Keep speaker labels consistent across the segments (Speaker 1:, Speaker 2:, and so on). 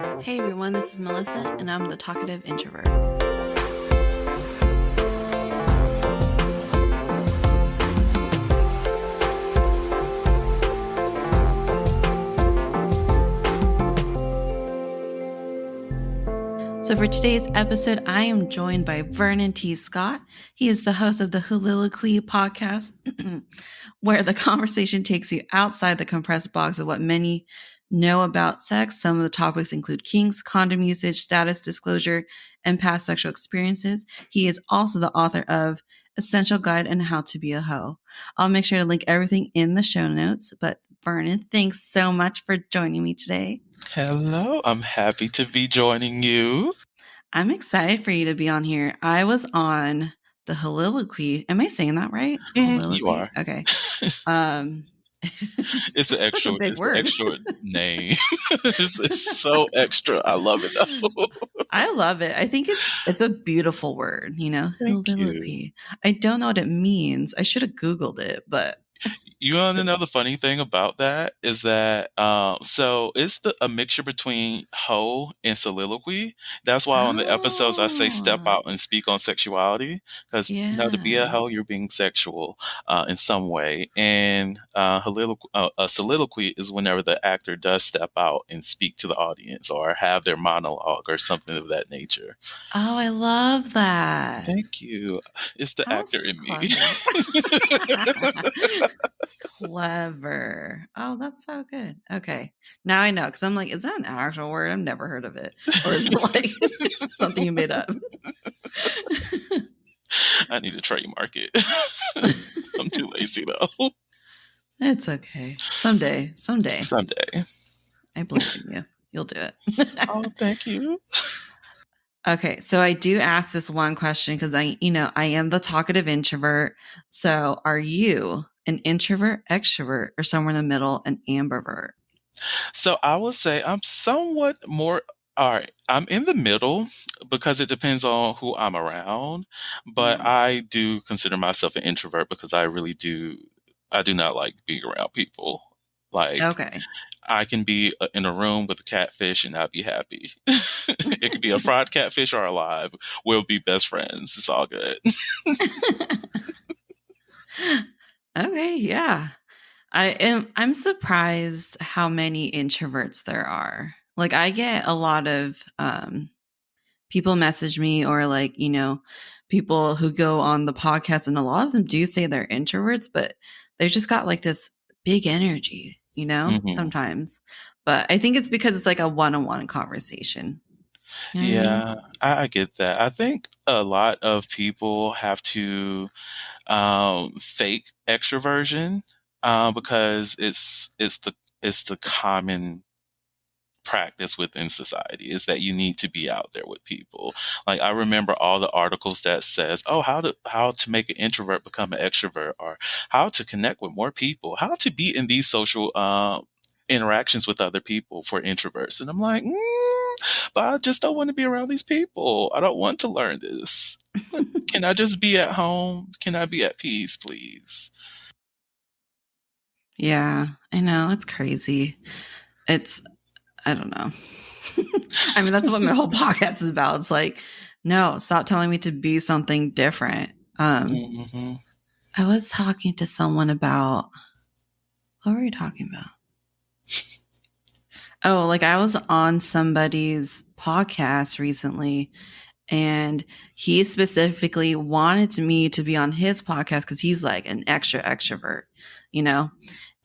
Speaker 1: Hey everyone, this is Melissa, and I'm the talkative introvert. So for today's episode, I am joined by Vernon T. Scott. He is the host of the Heauxliloquy Podcast, where the conversation takes you outside the compressed box of what many know about sex. Some of the topics include kinks, condom usage, status disclosure, and past sexual experiences. He is also the author of Essential Guide on How to Be a Hoe. I'll make sure to link everything in the show notes. But Vernon, thanks so much for joining me today.
Speaker 2: Hello, I'm happy to be joining you.
Speaker 1: I'm excited for you to be on here. I was on the Heauxliloquy. Am I saying that right?
Speaker 2: You are.
Speaker 1: Okay.
Speaker 2: It's an extra,
Speaker 1: a big
Speaker 2: it's
Speaker 1: word.
Speaker 2: an extra name. it's so extra. I love it though.
Speaker 1: I love it. I think it's a beautiful word, you know.
Speaker 2: Thank you.
Speaker 1: Heauxliloquy. I don't know what it means. I should have Googled it, but
Speaker 2: You want to know the funny thing about that is that so it's a mixture between hoe and soliloquy. That's why on the episodes I say step out and speak on sexuality because to be a hoe you're being sexual in some way, and a soliloquy is whenever the actor does step out and speak to the audience or have their monologue or something of that nature.
Speaker 1: Oh, I love that.
Speaker 2: Thank you. It's the actor in me.
Speaker 1: Clever. Oh, that's so good. Okay. Now I know, because I'm like, is that an actual word? I've never heard of it. Or is it like something you made up?
Speaker 2: I need to trademark it. I'm too lazy though.
Speaker 1: It's okay. Someday. I believe in you. You'll do it.
Speaker 2: Oh, thank you.
Speaker 1: Okay, so I do ask this one question because I am the talkative introvert. So are you an introvert, extrovert, or somewhere in the middle, an ambivert?
Speaker 2: So I would say I'm somewhat more. All right, I'm in the middle because it depends on who I'm around. But I do consider myself an introvert because I do not like being around people. Like,
Speaker 1: okay.
Speaker 2: I can be in a room with a catfish and I'd be happy. It could be a fried catfish or alive. We'll be best friends. It's all good.
Speaker 1: Okay, yeah. I'm surprised how many introverts there are. Like I get a lot of people message me or like, people who go on the podcast, and a lot of them do say they're introverts, but they've just got like this big energy, sometimes. But I think it's because it's like a one-on-one conversation.
Speaker 2: You know what I mean? I get that. I think a lot of people have to fake extroversion because it's the common practice within society is that you need to be out there with people. Like I remember all the articles that says, oh, how to make an introvert become an extrovert, or how to connect with more people, how to be in these social interactions with other people for introverts. And I'm like, but I just don't want to be around these people. I don't want to learn this. Can I just be at home? Can I be at peace, please?
Speaker 1: Yeah, I know. It's crazy. I don't know. I mean, that's what my whole podcast is about. It's like, no, stop telling me to be something different. I was talking to someone about, what were we talking about? Oh, like I was on somebody's podcast recently, and he specifically wanted me to be on his podcast because he's like an extrovert,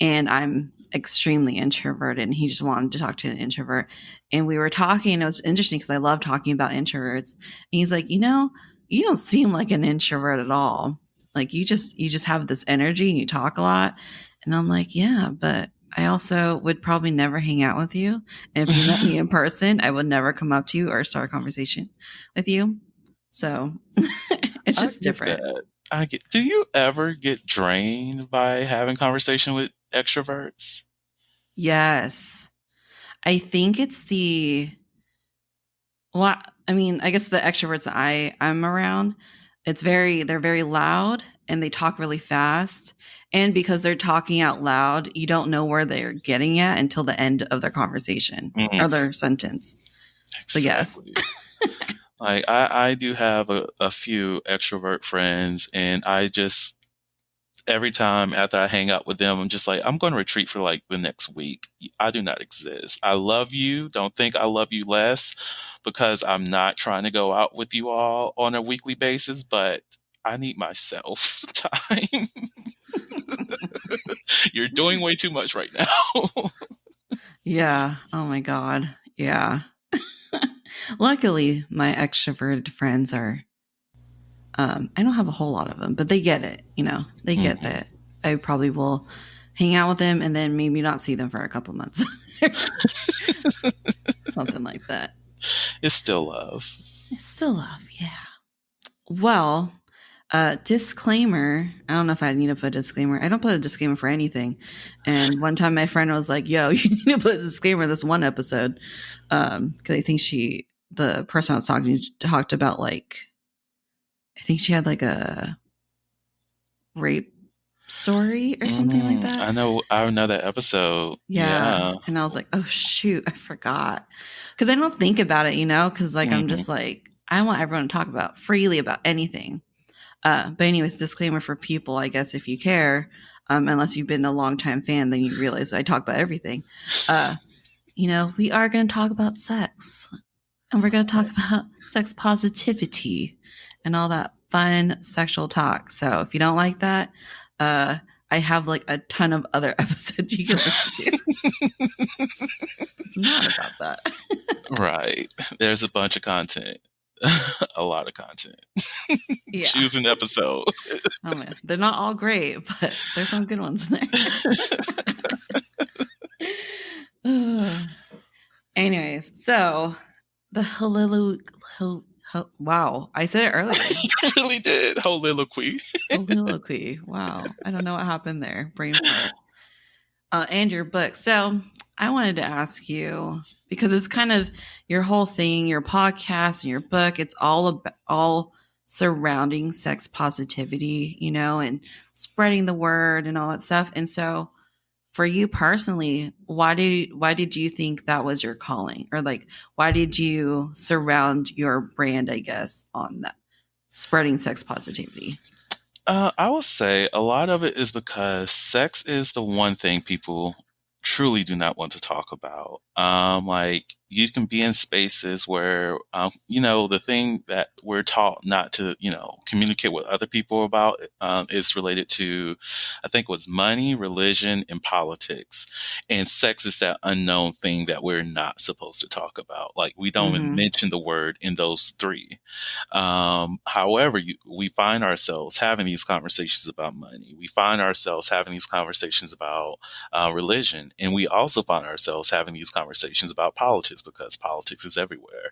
Speaker 1: and I'm extremely introverted, and he just wanted to talk to an introvert. And we were talking, and it was interesting because I love talking about introverts. And he's like, you don't seem like an introvert at all. Like you just have this energy and you talk a lot. And I'm like, yeah, but I also would probably never hang out with you. And if you met me in person, I would never come up to you or start a conversation with you. So it's just different.
Speaker 2: Do you ever get drained by having conversation with extroverts?
Speaker 1: Yes. I think it's I guess the extroverts that I'm around, they're very loud and they talk really fast. And because they're talking out loud, you don't know where they're getting at until the end of their conversation or their sentence. So yes.
Speaker 2: Exactly. Like I do have a few extrovert friends, and I just every time after I hang out with them, I'm just like, I'm going to retreat for like the next week. I do not exist. I love you. Don't think I love you less because I'm not trying to go out with you all on a weekly basis, but I need myself time. You're doing way too much right now.
Speaker 1: Yeah. Oh my God. Yeah. Luckily, my extroverted friends are, I don't have a whole lot of them, but they get it. They get that I probably will hang out with them and then maybe not see them for a couple months. Something like that.
Speaker 2: It's still love.
Speaker 1: It's still love. Yeah. Well, disclaimer. I don't know if I need to put a disclaimer. I don't put a disclaimer for anything. And one time my friend was like, yo, you need to put a disclaimer in this one episode. Cause I think the person I was talking to talked about like, I think she had like a rape story or something like that.
Speaker 2: I know that episode. Yeah.
Speaker 1: And I was like, oh shoot, I forgot. Cause I don't think about it, cause like, I'm just like, I want everyone to talk freely about anything. But anyways, disclaimer for people, I guess, if you care, unless you've been a longtime fan, then you realize I talk about everything. We are going to talk about sex, and we're going to talk about sex positivity and all that fun sexual talk. So if you don't like that, I have like a ton of other episodes you can listen to. It's not about that.
Speaker 2: Right. There's a bunch of content. A lot of content. Yeah. Choose an episode.
Speaker 1: Oh man, they're not all great, but there's some good ones in there. Anyways, so the wow, I said it earlier.
Speaker 2: You really did. Heauxliloquy.
Speaker 1: Heauxliloquy. Wow, I don't know what happened there. Brain fart. And your book. So I wanted to ask you, because it's kind of your whole thing, your podcast and your book, it's all surrounding sex positivity, and spreading the word and all that stuff. And so for you personally, why did you think that was your calling? Or like, why did you surround your brand, I guess, on that spreading sex positivity?
Speaker 2: I would say a lot of it is because sex is the one thing people truly do not want to talk about. Like you can be in spaces where, the thing that we're taught not to, communicate with other people about is related to, I think it was money, religion, and politics. And sex is that unknown thing that we're not supposed to talk about. Like we don't even mention the word in those three. However, we find ourselves having these conversations about money. We find ourselves having these conversations about religion. And we also find ourselves having these conversations about politics because politics is everywhere.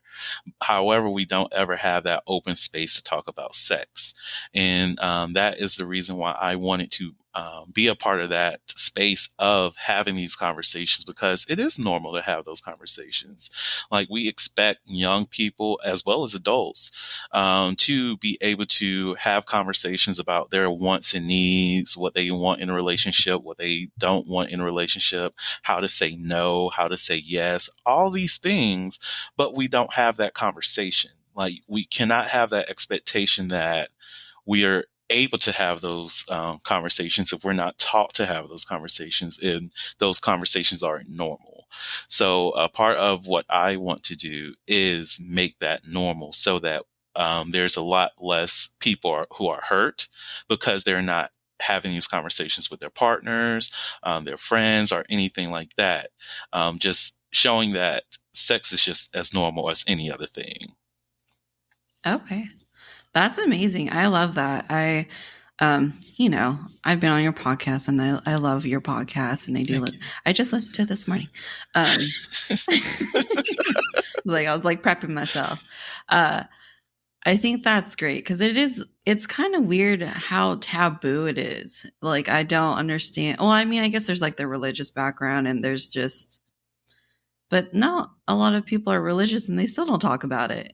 Speaker 2: However, we don't ever have that open space to talk about sex. And that is the reason why I wanted to be a part of that space of having these conversations, because it is normal to have those conversations. Like we expect young people as well as adults to be able to have conversations about their wants and needs, what they want in a relationship, what they don't want in a relationship, how to say no, how to say yes, all these things, but we don't have that conversation. Like we cannot have that expectation that we are able to have those conversations if we're not taught to have those conversations, and those conversations aren't normal. So a part of what I want to do is make that normal so that there's a lot less people who are hurt because they're not having these conversations with their partners, their friends, or anything like that. Just showing that sex is just as normal as any other thing.
Speaker 1: Okay. That's amazing. I love that. I've been on your podcast and I love your podcast, and I just listened to it this morning. I was like prepping myself. I think that's great because it's kind of weird how taboo it is. Like, I don't understand. Well, I mean, I guess there's like the religious background and but not a lot of people are religious and they still don't talk about it,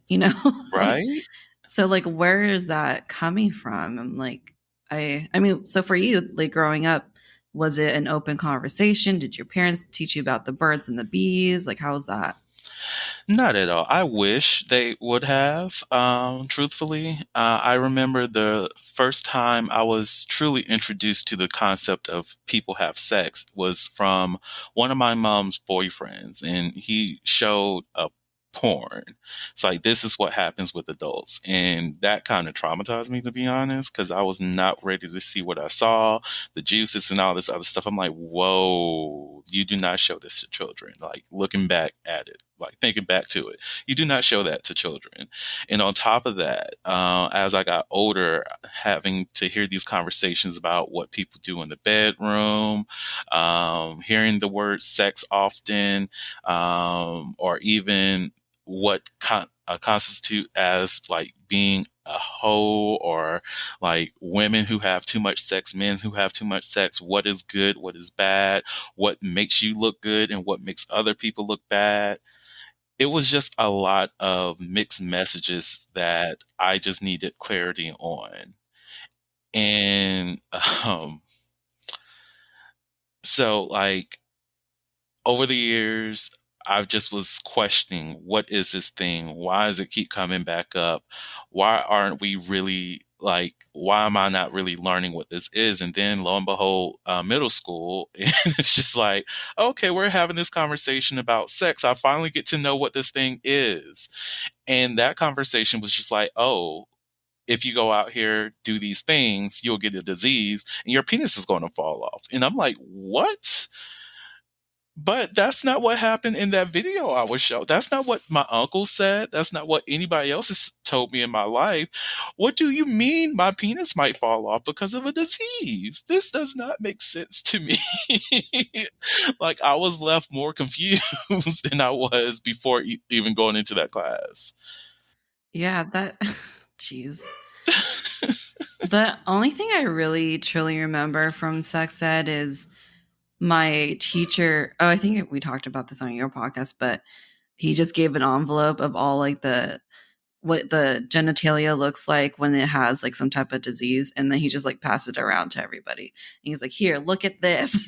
Speaker 2: Right?
Speaker 1: So like, where is that coming from? I'm like, I mean, so for you, like growing up, was it an open conversation? Did your parents teach you about the birds and the bees? Like, how was that?
Speaker 2: Not at all. I wish they would have, truthfully. I remember the first time I was truly introduced to the concept of people have sex was from one of my mom's boyfriends, and he showed a porn. It's like, this is what happens with adults. And that kind of traumatized me, to be honest, because I was not ready to see what I saw, the juices and all this other stuff. I'm like, whoa, you do not show this to children. Like, looking back at it, like thinking back to it, you do not show that to children. And on top of that, as I got older, having to hear these conversations about what people do in the bedroom, hearing the word sex often, or even what constitute as like being a hoe, or like women who have too much sex, men who have too much sex, what is good, what is bad, what makes you look good and what makes other people look bad. It was just a lot of mixed messages that I just needed clarity on. And so like over the years, I just was questioning, what is this thing? Why does it keep coming back up? Why aren't we really like, why am I not really learning what this is? And then lo and behold, middle school, and it's just like, okay, we're having this conversation about sex. I finally get to know what this thing is. And that conversation was just like, oh, if you go out here, do these things, you'll get a disease and your penis is going to fall off. And I'm like, what? But that's not what happened in that video I was shown. That's not what my uncle said. That's not what anybody else has told me in my life. What do you mean my penis might fall off because of a disease? This does not make sense to me. Like, I was left more confused than I was before even going into that class.
Speaker 1: Yeah, that, jeez. The only thing I really truly remember from sex ed is my teacher. Oh, I think we talked about this on your podcast, but he just gave an envelope of all like the what the genitalia looks like when it has like some type of disease, and then he just like passed it around to everybody. And he's like, "Here, look at this.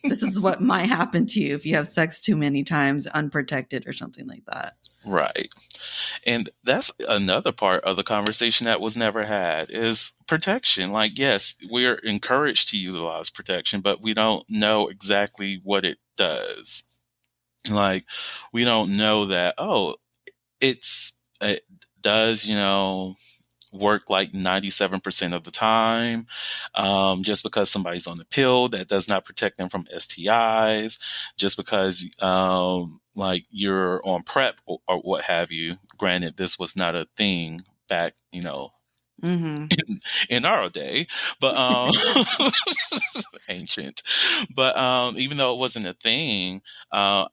Speaker 1: This is what might happen to you if you have sex too many times unprotected or something like that."
Speaker 2: Right. And that's another part of the conversation that was never had is protection. Like, yes, we're encouraged to utilize protection, but we don't know exactly what it does. Like, we don't know that, oh, it does, work like 97% of the time. Just because somebody's on the pill, that does not protect them from STIs. Just because, like you're on PrEP or what have you. Granted, this was not a thing back,
Speaker 1: Mm-hmm.
Speaker 2: in our day, but ancient. But even though it wasn't a thing, I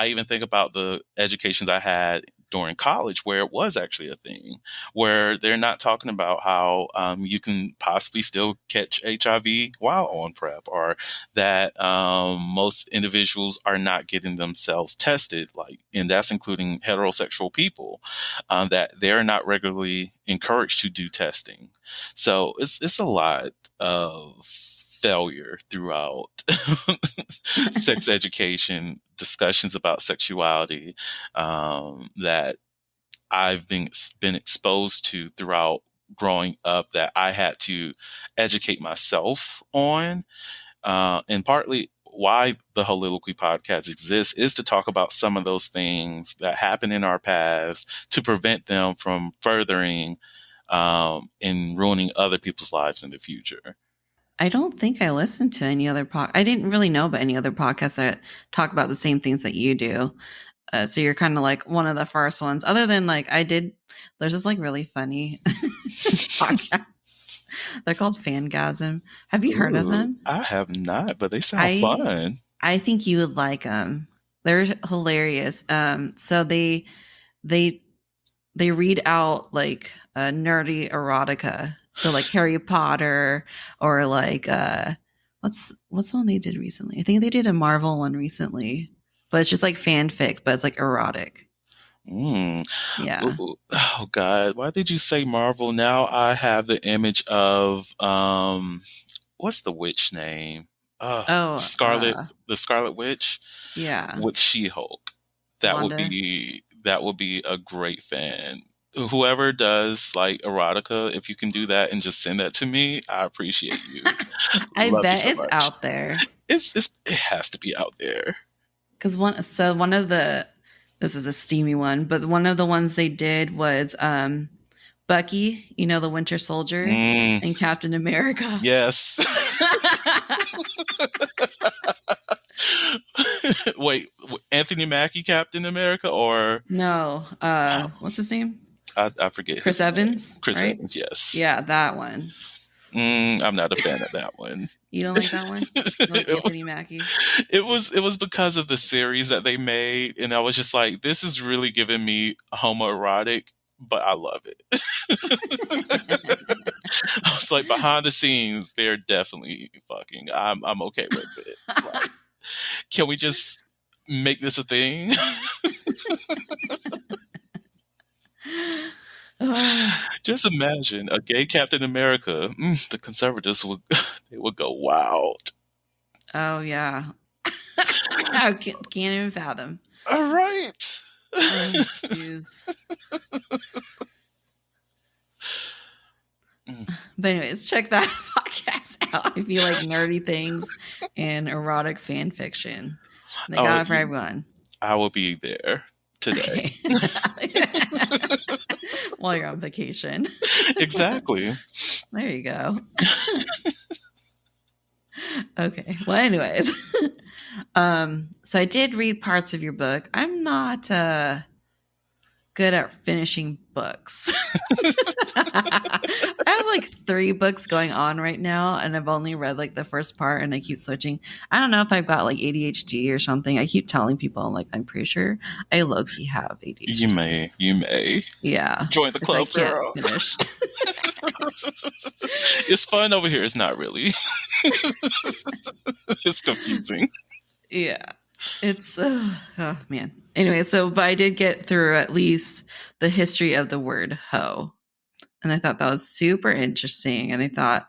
Speaker 2: even think about the educations I had during college where it was actually a thing, where they're not talking about how you can possibly still catch HIV while on PrEP, or that most individuals are not getting themselves tested, like, and that's including heterosexual people, that they're not regularly encouraged to do testing. So it's a lot of failure throughout sex education, discussions about sexuality, that I've been exposed to throughout growing up, that I had to educate myself on. And partly why the Heauxliloquy Podcast exists is to talk about some of those things that happen in our past to prevent them from furthering and ruining other people's lives in the future.
Speaker 1: I don't think I listened to any other I didn't really know about any other podcasts that talk about the same things that you do. So you're kind of like one of the first ones. Other than like there's this like really funny podcast. They're called Fangasm. Have you heard of
Speaker 2: Ooh,
Speaker 1: them?
Speaker 2: I have not, but they sound
Speaker 1: I
Speaker 2: fun.
Speaker 1: I think you would like them. They're hilarious. So they they read out like nerdy erotica. So like Harry Potter, or like what's the one they did recently? I think they did a Marvel one recently, but it's just like fanfic, but it's like erotic.
Speaker 2: Mm.
Speaker 1: Yeah.
Speaker 2: Ooh, oh God, why did you say Marvel? Now I have the image of what's the witch name?
Speaker 1: Oh,
Speaker 2: Scarlet, the Scarlet Witch
Speaker 1: yeah.
Speaker 2: with She-Hulk.
Speaker 1: Wanda.
Speaker 2: That would be a great fan. Whoever does like erotica, if you can do that and just send that to me, I appreciate you.
Speaker 1: I
Speaker 2: Love you
Speaker 1: bet
Speaker 2: so
Speaker 1: it's
Speaker 2: much.
Speaker 1: out there.
Speaker 2: It has to be out there.
Speaker 1: Because one of the, this is a steamy one, but one of the ones they did was Bucky, the Winter Soldier,
Speaker 2: Mm,
Speaker 1: and Captain America.
Speaker 2: yes. Wait, Anthony Mackie, Captain America, or
Speaker 1: No, what's his name?
Speaker 2: I forget
Speaker 1: Chris
Speaker 2: his name.
Speaker 1: Evans,
Speaker 2: Chris
Speaker 1: right?
Speaker 2: Evans, yes.
Speaker 1: Yeah, that one.
Speaker 2: I'm not a fan of that one.
Speaker 1: You don't like that one? You like Anthony Mackie?
Speaker 2: It was because of the series that they made, and I was just like, this is really giving me homoerotic, but I love it. I was like, behind the scenes, they're definitely fucking. I'm okay with it. Like, can we just make this a thing? Just imagine a gay Captain America. The conservatives would they would go wild.
Speaker 1: Oh yeah. I can't even fathom.
Speaker 2: All right.
Speaker 1: Oh jeez. But anyways, check that podcast out if you like nerdy things and erotic fan fiction. They got it for everyone.
Speaker 2: I will be there today.
Speaker 1: Okay. While you're on vacation.
Speaker 2: Exactly.
Speaker 1: There you go. Okay. Well, anyways. So I did read parts of your book. I'm not good at finishing books. I have like 3 books going on right now, and I've only read like the first part, and I keep switching. I don't know if I've got like ADHD or something. I keep telling people, like, I'm pretty sure I low-key have ADHD.
Speaker 2: You may.
Speaker 1: Yeah.
Speaker 2: Join the club, girl.
Speaker 1: Finish.
Speaker 2: It's fun over here. It's not really. It's confusing.
Speaker 1: Yeah. It's, oh man. Anyway, but I did get through at least the history of the word hoe. And I thought that was super interesting. And I thought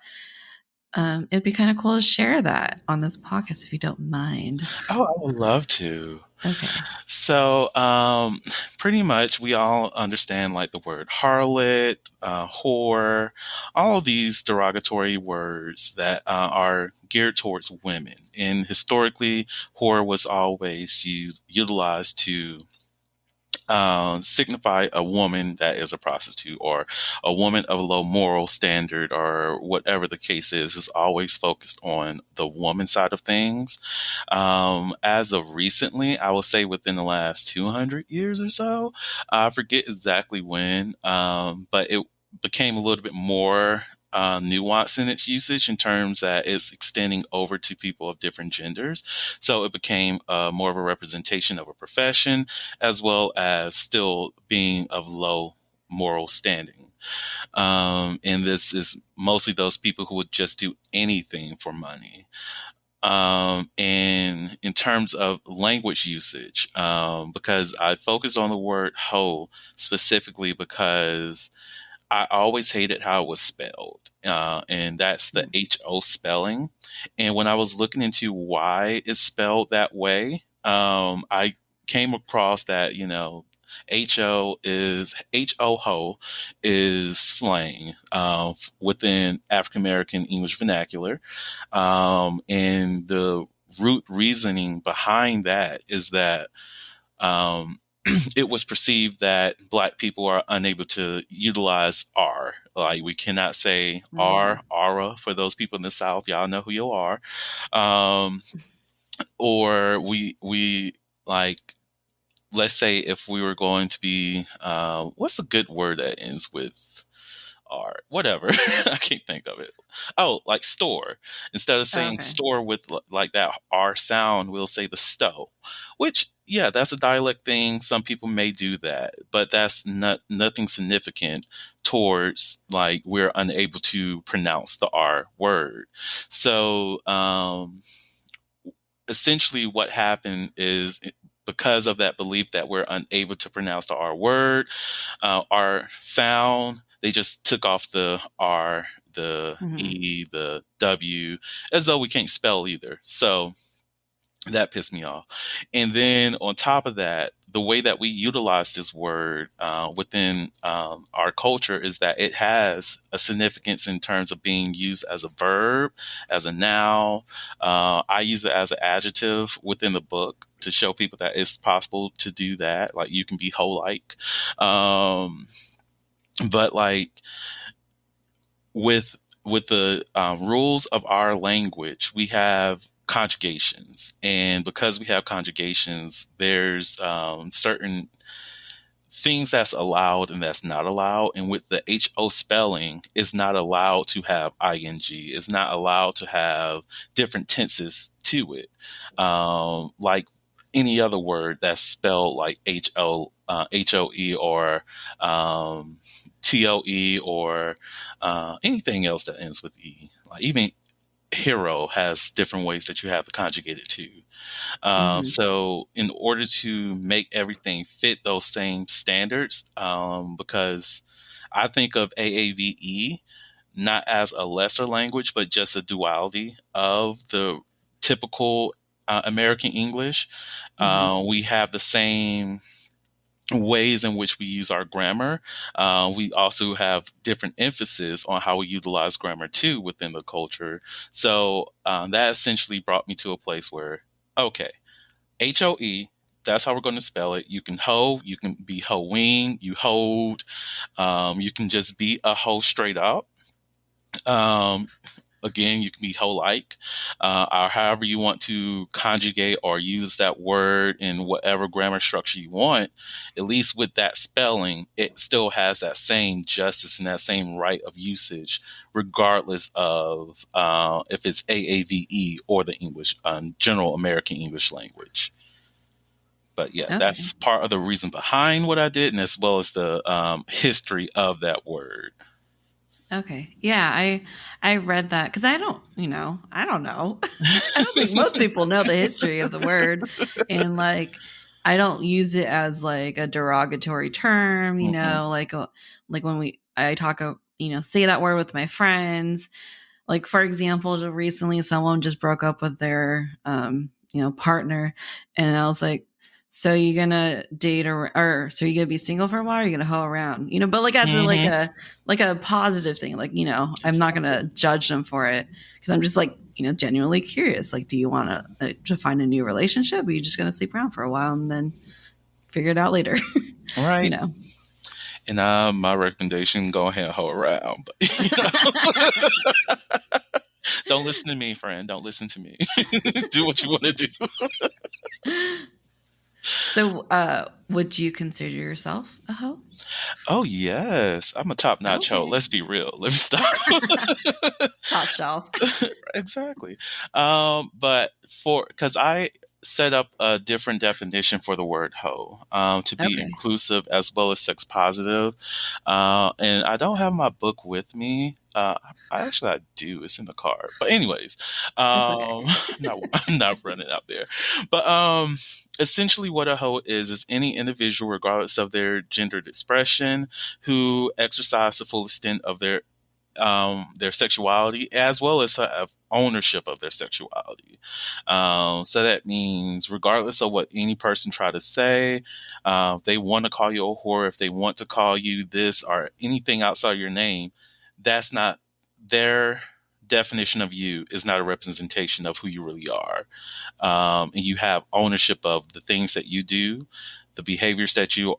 Speaker 1: it'd be kind of cool to share that on this podcast if you don't mind.
Speaker 2: Oh, I would love to.
Speaker 1: Okay.
Speaker 2: So, pretty much we all understand like the word harlot, whore, all of these derogatory words that are geared towards women. And historically, whore was always utilized to signify a woman that is a prostitute or a woman of a low moral standard or whatever the case is always focused on the woman side of things. As of recently, I will say within the last 200 years or so, I forget exactly when, but it became a little bit more nuance in its usage in terms that it's extending over to people of different genders. So it became more of a representation of a profession as well as still being of low moral standing. And this is mostly those people who would just do anything for money. And in terms of language usage, because I focus on the word hoe specifically because I always hated how it was spelled, and that's the HO spelling. And when I was looking into why it's spelled that way, I came across that, HO ho is slang within African American English vernacular. And the root reasoning behind that is that it was perceived that Black people are unable to utilize R. Like we cannot say R, aura for those people in the South. Y'all know who you are. Or we like, let's say if we were going to be, what's a good word that ends with R? Whatever. I can't think of it. Oh, like store. Instead of saying store with like that R sound, we'll say the stow, which, yeah, that's a dialect thing. Some people may do that, but that's nothing significant towards like we're unable to pronounce the R word. So essentially what happened is because of that belief that we're unable to pronounce the R word, R sound, they just took off the R, the
Speaker 1: Mhm.
Speaker 2: E, the W, as though we can't spell either. So that pissed me off. And then on top of that, the way that we utilize this word within our culture is that it has a significance in terms of being used as a verb, as a noun. I use it as an adjective within the book to show people that it's possible to do that. Like you can be whole-like. Um, but like with the rules of our language, we have conjugations, and because we have conjugations, there's certain things that's allowed and that's not allowed. And with the HO spelling, it's not allowed to have ing. It's not allowed to have different tenses to it, like any other word that's spelled like HOE or TOE or anything else that ends with E. Like even hero has different ways that you have to conjugate it to.
Speaker 1: Mhm.
Speaker 2: So in order to make everything fit those same standards, because I think of AAVE not as a lesser language, but just a duality of the typical American English.
Speaker 1: Mhm.
Speaker 2: We have the same ways in which we use our grammar. We also have different emphasis on how we utilize grammar too within the culture. So that essentially brought me to a place where, okay, HOE, that's how we're going to spell it. You can hoe, you can be hoeing, you hold, you can just be a hoe straight up. Um, Again, you can be whole-like, or however you want to conjugate or use that word in whatever grammar structure you want. At least with that spelling, it still has that same justice and that same right of usage, regardless of if it's AAVE or the English, general American English language. But yeah,
Speaker 1: Okay.
Speaker 2: that's part of the reason behind what I did, and as well as the history of that word.
Speaker 1: Okay. Yeah, I read that because I don't know. I don't think most people know the history of the word, and like I don't use it as like a derogatory term.
Speaker 2: Hmm.
Speaker 1: Like when I talk, say that word with my friends. Like for example, recently someone just broke up with their partner, and I was like, "So you gonna date or so you gonna be single for a while? Or you gonna hoe around?" But like as
Speaker 2: Hmm.
Speaker 1: like a positive thing. Like I'm not gonna judge them for it because I'm just like genuinely curious. Like, do you want to find a new relationship? Or are you just gonna sleep around for a while and then figure it out later? you
Speaker 2: Right.
Speaker 1: know.
Speaker 2: And my recommendation: go ahead and hoe around, but don't listen to me, friend. Don't listen to me. Do what you want to do.
Speaker 1: So, would you consider yourself a hoe?
Speaker 2: Oh yes, I'm a top notch hoe.
Speaker 1: Okay.
Speaker 2: Let's be real. Let me stop.
Speaker 1: Top shelf.
Speaker 2: Exactly. But for because I set up a different definition for the word hoe, to be
Speaker 1: Okay.
Speaker 2: inclusive as well as sex positive. And I don't have my book with me. I do. It's in the car. But anyways,
Speaker 1: It's okay.
Speaker 2: I'm not I'm not running out there. But essentially, what a hoe is any individual, regardless of their gendered expression, who exercise the full extent of their sexuality as well as have ownership of their sexuality. So that means, regardless of what any person try to say, if they want to call you a whore, if they want to call you this or anything outside your name, that's not their definition of you is not a representation of who you really are. And you have ownership of the things that you do, the behaviors that you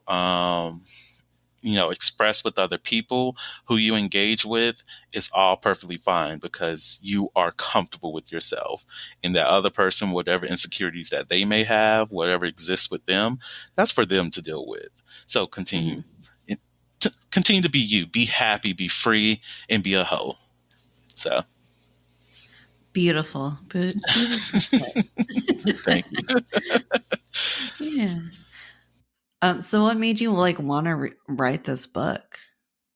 Speaker 2: express with other people, who you engage with, is all perfectly fine because you are comfortable with yourself. And that other person, whatever insecurities that they may have, whatever exists with them, that's for them to deal with. So
Speaker 1: Hmm.
Speaker 2: continue to be you, be happy, be free, and be a hoe. So
Speaker 1: Beautiful. Beautiful.
Speaker 2: thank you.
Speaker 1: Yeah. So what made you like want to write this book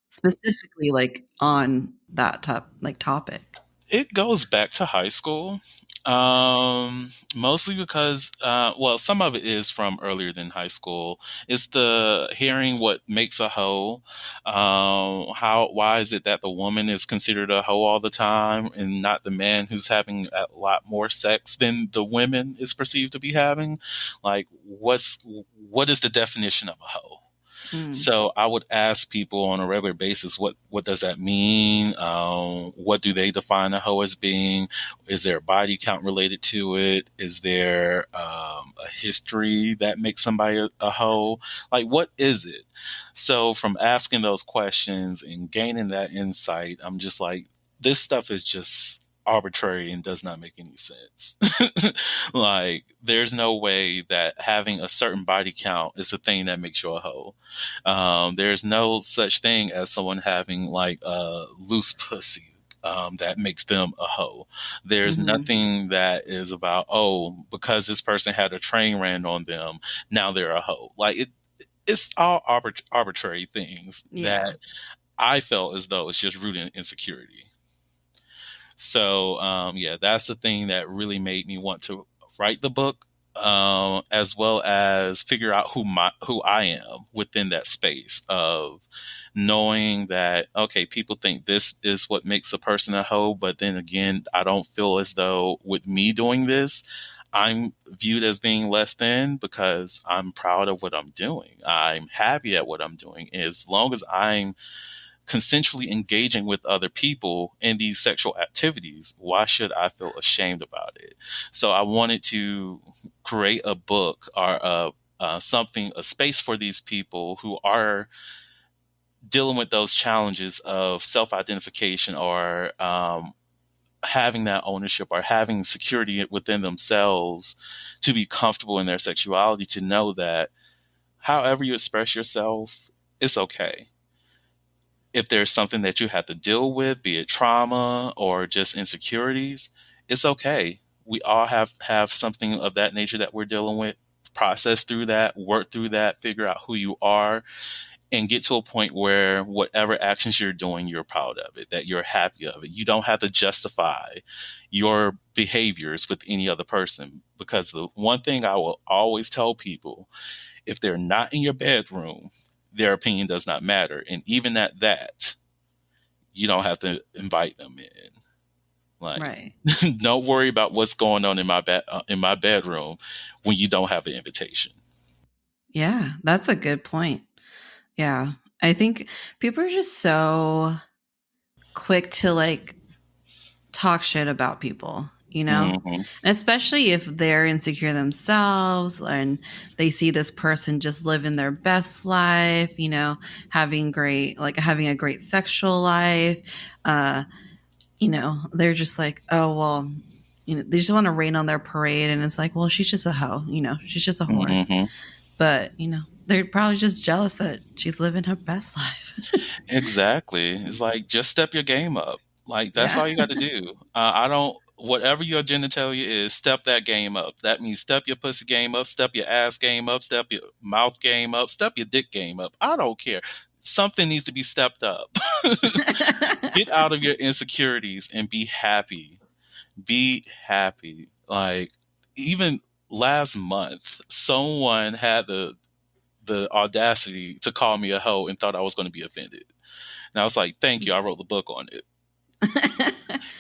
Speaker 1: specifically like on that topic?
Speaker 2: It goes back to high school. Mostly because, well, some of it is from earlier than high school. It's the hearing what makes a hoe. Why is it that the woman is considered a hoe all the time and not the man who's having a lot more sex than the women is perceived to be having? Like, what is the definition of a hoe?
Speaker 1: Mm.
Speaker 2: So I would ask people on a regular basis, what does that mean? What do they define a hoe as being? Is there a body count related to it? Is there a history that makes somebody a hoe? Like, what is it? So from asking those questions and gaining that insight, I'm just like, this stuff is just arbitrary and does not make any sense. Like, there's no way that having a certain body count is a thing that makes you a hoe. There's no such thing as someone having like a loose pussy. That makes them a hoe. There's
Speaker 1: Hmm.
Speaker 2: nothing that is about, oh, because this person had a train ran on them, now they're a hoe. Like it's all arbitrary things
Speaker 1: Yeah.
Speaker 2: that I felt as though it's just rooted in insecurity. So yeah, that's the thing that really made me want to write the book, as well as figure out who I am within that space of knowing that okay, people think this is what makes a person a hoe, but then again, I don't feel as though with me doing this, I'm viewed as being less than because I'm proud of what I'm doing. I'm happy at what I'm doing. As long as I'm consensually engaging with other people in these sexual activities, why should I feel ashamed about it? So I wanted to create a book or a space for these people who are dealing with those challenges of self-identification or having that ownership or having security within themselves to be comfortable in their sexuality, to know that however you express yourself, it's okay. If there's something that you have to deal with, be it trauma or just insecurities, it's okay. We all have something of that nature that we're dealing with. Process through that, work through that, figure out who you are, and get to a point where whatever actions you're doing, you're proud of it, that you're happy of it. You don't have to justify your behaviors with any other person, because the one thing I will always tell people, if they're not in your bedroom, their opinion does not matter. And even at that, you don't have to invite them in. Like,
Speaker 1: Right.
Speaker 2: don't worry about what's going on in my bedroom when you don't have an invitation.
Speaker 1: Yeah, that's a good point. Yeah. I think people are just so quick to like talk shit about people, you know?
Speaker 2: Hmm.
Speaker 1: And especially if they're insecure themselves and they see this person just living their best life, you know, having a great sexual life. Uh, they're just like, oh, well, they just want to rain on their parade. And it's like, well, she's just a hoe, she's just a whore.
Speaker 2: Hmm.
Speaker 1: But, they're probably just jealous that she's living her best life.
Speaker 2: Exactly. It's like, just step your game up. Like, that's
Speaker 1: Yeah.
Speaker 2: all you got to do. I don't, whatever your genitalia is, step that game up. That means step your pussy game up, step your ass game up, step your mouth game up, step your dick game up. I don't care. Something needs to be stepped up. Get out of your insecurities and be happy. Be happy. Like, even last month, someone had the audacity to call me a hoe and thought I was going to be offended. And I was like, "Thank you. I wrote the book on it."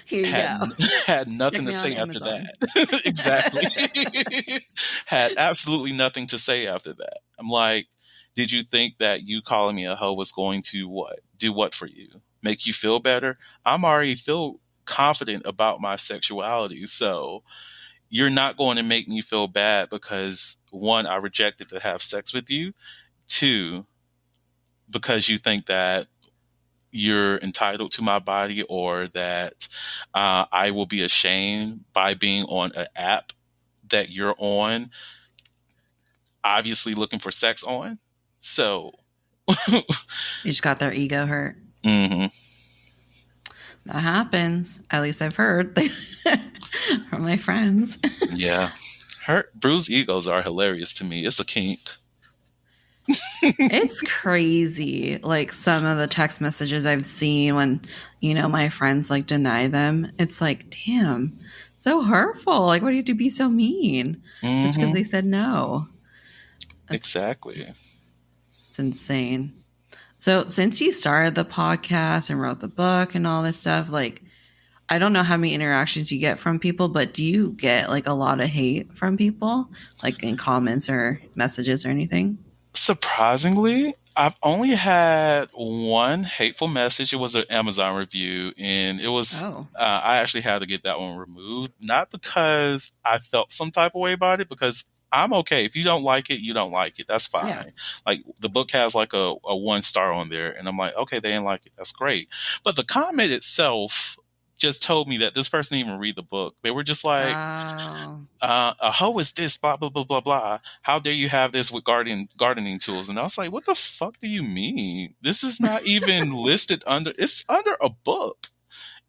Speaker 1: Here you
Speaker 2: Had
Speaker 1: go.
Speaker 2: had
Speaker 1: Check
Speaker 2: nothing to
Speaker 1: me out on
Speaker 2: say after
Speaker 1: Amazon.
Speaker 2: that. Exactly. Had absolutely nothing to say after that. I'm like, did you think that you calling me a hoe was going to what? Do what for you? Make you feel better? I'm already feel confident about my sexuality. So you're not going to make me feel bad because one, I rejected to have sex with you. Two, because you think that you're entitled to my body, or that I will be ashamed by being on an app that you're on, obviously looking for sex on. So,
Speaker 1: They just got their ego hurt.
Speaker 2: hmm,
Speaker 1: That happens. At least I've heard from my friends.
Speaker 2: yeah, hurt bruised egos are hilarious to me. It's a kink.
Speaker 1: It's crazy. Like some of the text messages I've seen when, my friends like deny them. It's like, damn, so hurtful. Like, why do you have to be so mean just because they
Speaker 2: Mm-hmm.
Speaker 1: said no? That's
Speaker 2: Exactly.
Speaker 1: it's insane. So, since you started the podcast and wrote the book and all this stuff, like, I don't know how many interactions you get from people, but do you get like a lot of hate from people, like in comments or messages or anything?
Speaker 2: Surprisingly, I've only had one hateful message. It was an Amazon review, and it was
Speaker 1: Oh,
Speaker 2: I actually had to get that one removed, not because I felt some type of way about it, because I'm okay. If you don't like it, you don't like it. That's
Speaker 1: yeah.
Speaker 2: fine. Like the book has like a 1 star on there, and I'm like, okay, they didn't like it. That's great. But the comment itself just told me that this person didn't even read the book. They were just like,
Speaker 1: Oh,
Speaker 2: a hoe is this, blah, blah, blah, blah, blah. How dare you have this with gardening tools? And I was like, what the fuck do you mean? This is not even listed it's under a book.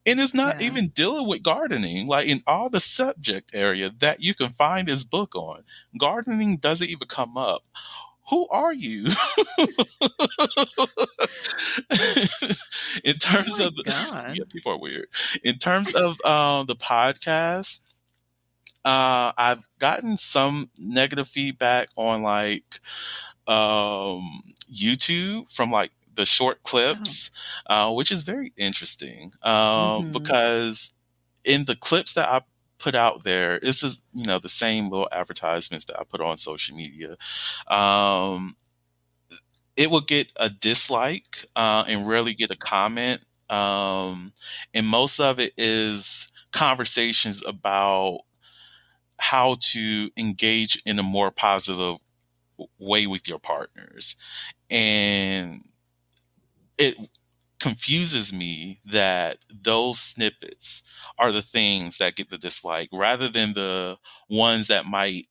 Speaker 2: And it's not
Speaker 1: yeah.
Speaker 2: even dealing with gardening. Like in all the subject area that you can find this book on, gardening doesn't even come up. Who are you? In
Speaker 1: Oh
Speaker 2: terms
Speaker 1: my
Speaker 2: of yeah,
Speaker 1: God.
Speaker 2: people are weird. In terms of the podcast, I've gotten some negative feedback on like YouTube from like the short
Speaker 1: Oh.
Speaker 2: clips, which is very interesting
Speaker 1: Mm-hmm.
Speaker 2: because in the clips that I put out there, this is the same little advertisements that I put on social media. Um, it will get a dislike and rarely get a comment, and most of it is conversations about how to engage in a more positive way with your partners. And it confuses me that those snippets are the things that get the dislike rather than the ones that might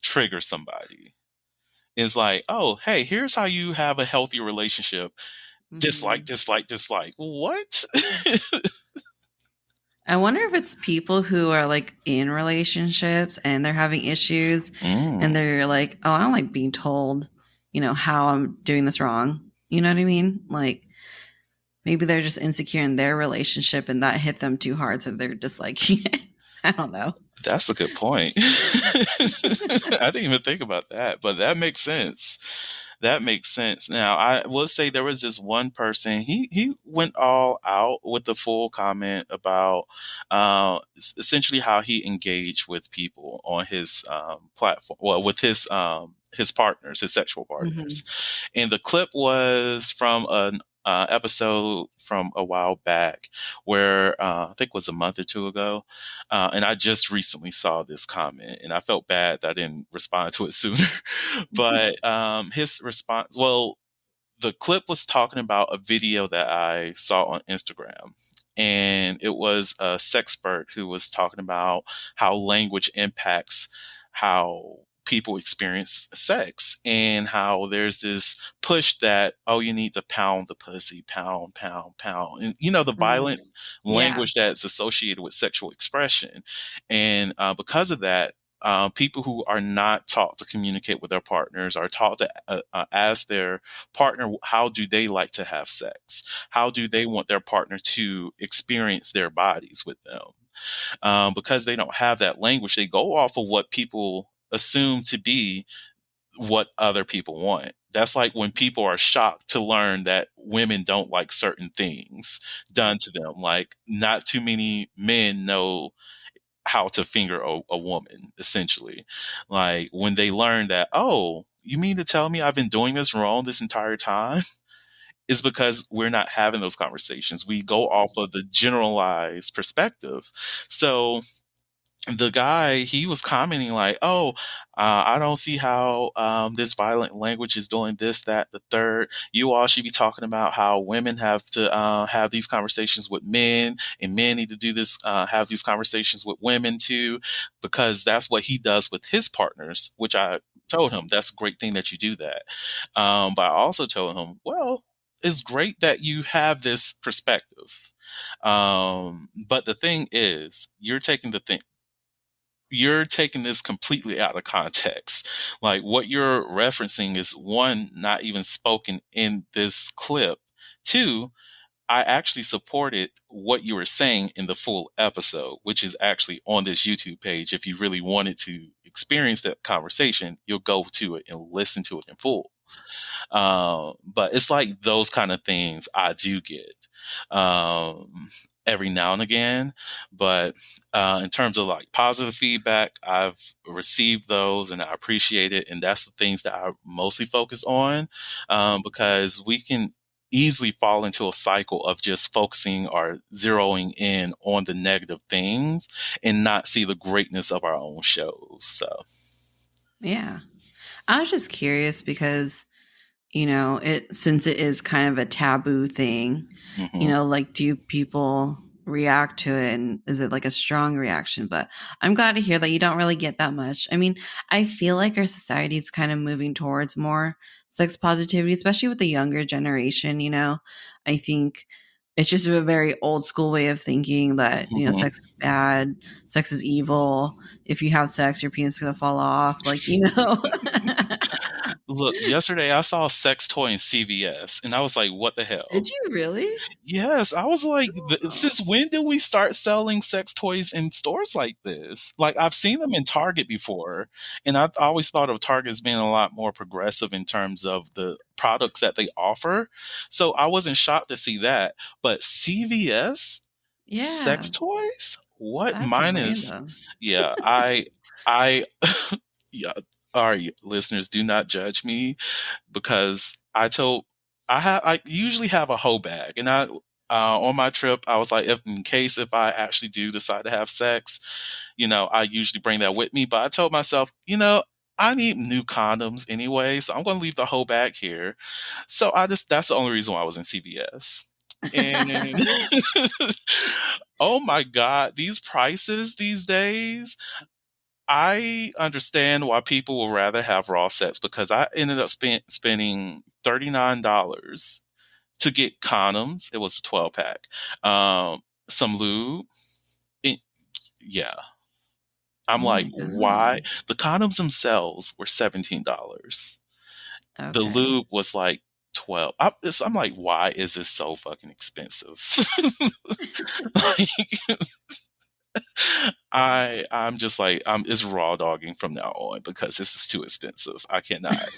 Speaker 2: trigger somebody. It's like, oh, hey, here's how you have a healthy relationship.
Speaker 1: Mm-hmm.
Speaker 2: Dislike, dislike, dislike. What?
Speaker 1: I wonder if it's people who are like in relationships and they're having issues and
Speaker 2: Mm,
Speaker 1: they're like, oh, I don't like being told, how I'm doing this wrong. You know what I mean? Like maybe they're just insecure in their relationship and that hit them too hard. So they're disliking it. I don't know.
Speaker 2: that's a good point. I didn't even think about that, but that makes sense. That makes sense. Now, I will say there was this one person. He went all out with the full comment about essentially how he engaged with people on his platform, well, with his partners, his sexual
Speaker 1: Mm-hmm.
Speaker 2: partners. And the clip was from an episode from a while back, where I think it was a month or two ago, and I just recently saw this comment, and I felt bad that I didn't respond to it sooner. But his response, well, the clip was talking about a video that I saw on Instagram. And it was a sexpert who was talking about how language impacts how people experience sex, and how there's this push that, oh, you need to pound the pussy, pound, pound, pound. And, the
Speaker 1: Mm.
Speaker 2: violent
Speaker 1: Yeah.
Speaker 2: language that's associated with sexual expression. And because of that, people who are not taught to communicate with their partners are taught to ask their partner, how do they like to have sex? How do they want their partner to experience their bodies with them? Because they don't have that language, they go off of what people assume to be what other people want. That's like when people are shocked to learn that women don't like certain things done to them. Like, not too many men know how to finger a woman, essentially. Like when they learn that, oh, you mean to tell me I've been doing this wrong this entire time? Is because we're not having those conversations. We go off of the generalized perspective. So the guy, he was commenting like, oh, I don't see how this violent language is doing this, that, the third. You all should be talking about how women have to have these conversations with men, and men need to do this, have these conversations with women too, because that's what he does with his partners, which I told him, that's a great thing that you do that. But I also told him, well, it's great that you have this perspective. But the thing is, you're taking this completely out of context. Like what you're referencing is, one, not even spoken in this clip. Two, I actually supported what you were saying in the full episode, which is actually on this YouTube page. If you really wanted to experience that conversation, you'll go to it and listen to it in full. But it's like those kind of things I do get every now and again. But in terms of like positive feedback, I've received those and I appreciate it. And that's the things that I mostly focus on because we can easily fall into a cycle of just focusing or zeroing in on the negative things and not see the greatness of our own shows. So,
Speaker 1: Yeah. I was just curious because, you know, since it is kind of a taboo thing, you
Speaker 2: mhm.
Speaker 1: know, like do people react to it and is it like a strong reaction? But I'm glad to hear that you don't really get that much. I mean, I feel like our society is kind of moving towards more sex positivity, especially with the younger generation, you know. I think it's just a very old school way of thinking that, you know,
Speaker 2: Mhm.
Speaker 1: sex is bad, sex is evil. If you have sex, your penis is going to fall off, like, you know.
Speaker 2: Look, yesterday I saw a sex toy in CVS and I was like, what the hell?
Speaker 1: Did you really?
Speaker 2: Yes, I was like,
Speaker 1: Oh.
Speaker 2: since when did we start selling sex toys in stores like this? Like, I've seen them in Target before, and I always thought of Target as being a lot more progressive in terms of the products that they offer. So I wasn't shocked to see that. But CVS
Speaker 1: Yeah,
Speaker 2: sex toys? What?
Speaker 1: that's
Speaker 2: Mine is,
Speaker 1: random.
Speaker 2: yeah, I, yeah, all right, listeners, do not judge me because I usually have a hoe bag, and on my trip I was like, if in case if I actually do decide to have sex, I usually bring that with me. But I told myself, I need new condoms anyway, so I'm going to leave the hoe bag here. So that's the only reason why I was in CVS. And oh my God, these prices these days. I understand why people would rather have raw sex because I ended up spending $39 to get condoms. It was a 12 pack, some lube. It- yeah, I'm
Speaker 1: Oh
Speaker 2: like,
Speaker 1: my
Speaker 2: why?
Speaker 1: god.
Speaker 2: The condoms themselves were $17. The
Speaker 1: Okay.
Speaker 2: lube was like 12. I'm like, why is this so fucking expensive? Like, I'm just like I'm it's raw dogging from now on because this is too expensive. I cannot.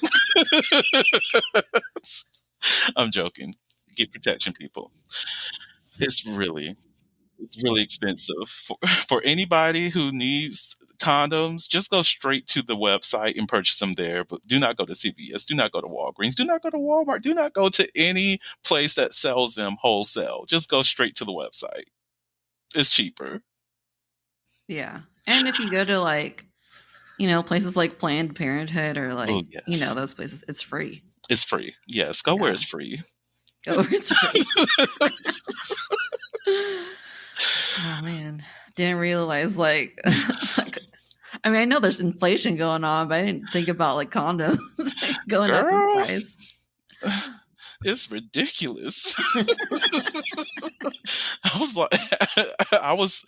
Speaker 2: I'm joking. Get protection, people. It's really it's really expensive for anybody who needs condoms. Just go straight to the website and purchase them there. But do not go to CVS. Do not go to Walgreens. Do not go to Walmart. Do not go to any place that sells them wholesale. Just go straight to the website. It's cheaper.
Speaker 1: Yeah. And if you go to like, you know, places like Planned Parenthood or
Speaker 2: Oh
Speaker 1: like, you know,
Speaker 2: yes,
Speaker 1: those places, it's free.
Speaker 2: it's free. Yes, go where
Speaker 1: Yeah.
Speaker 2: it's free.
Speaker 1: Go where it's free. Oh man. Didn't realize like like I mean, I know there's inflation going on, but I didn't think about like condoms going up in
Speaker 2: Girl,
Speaker 1: price.
Speaker 2: it's ridiculous. I was like, I was,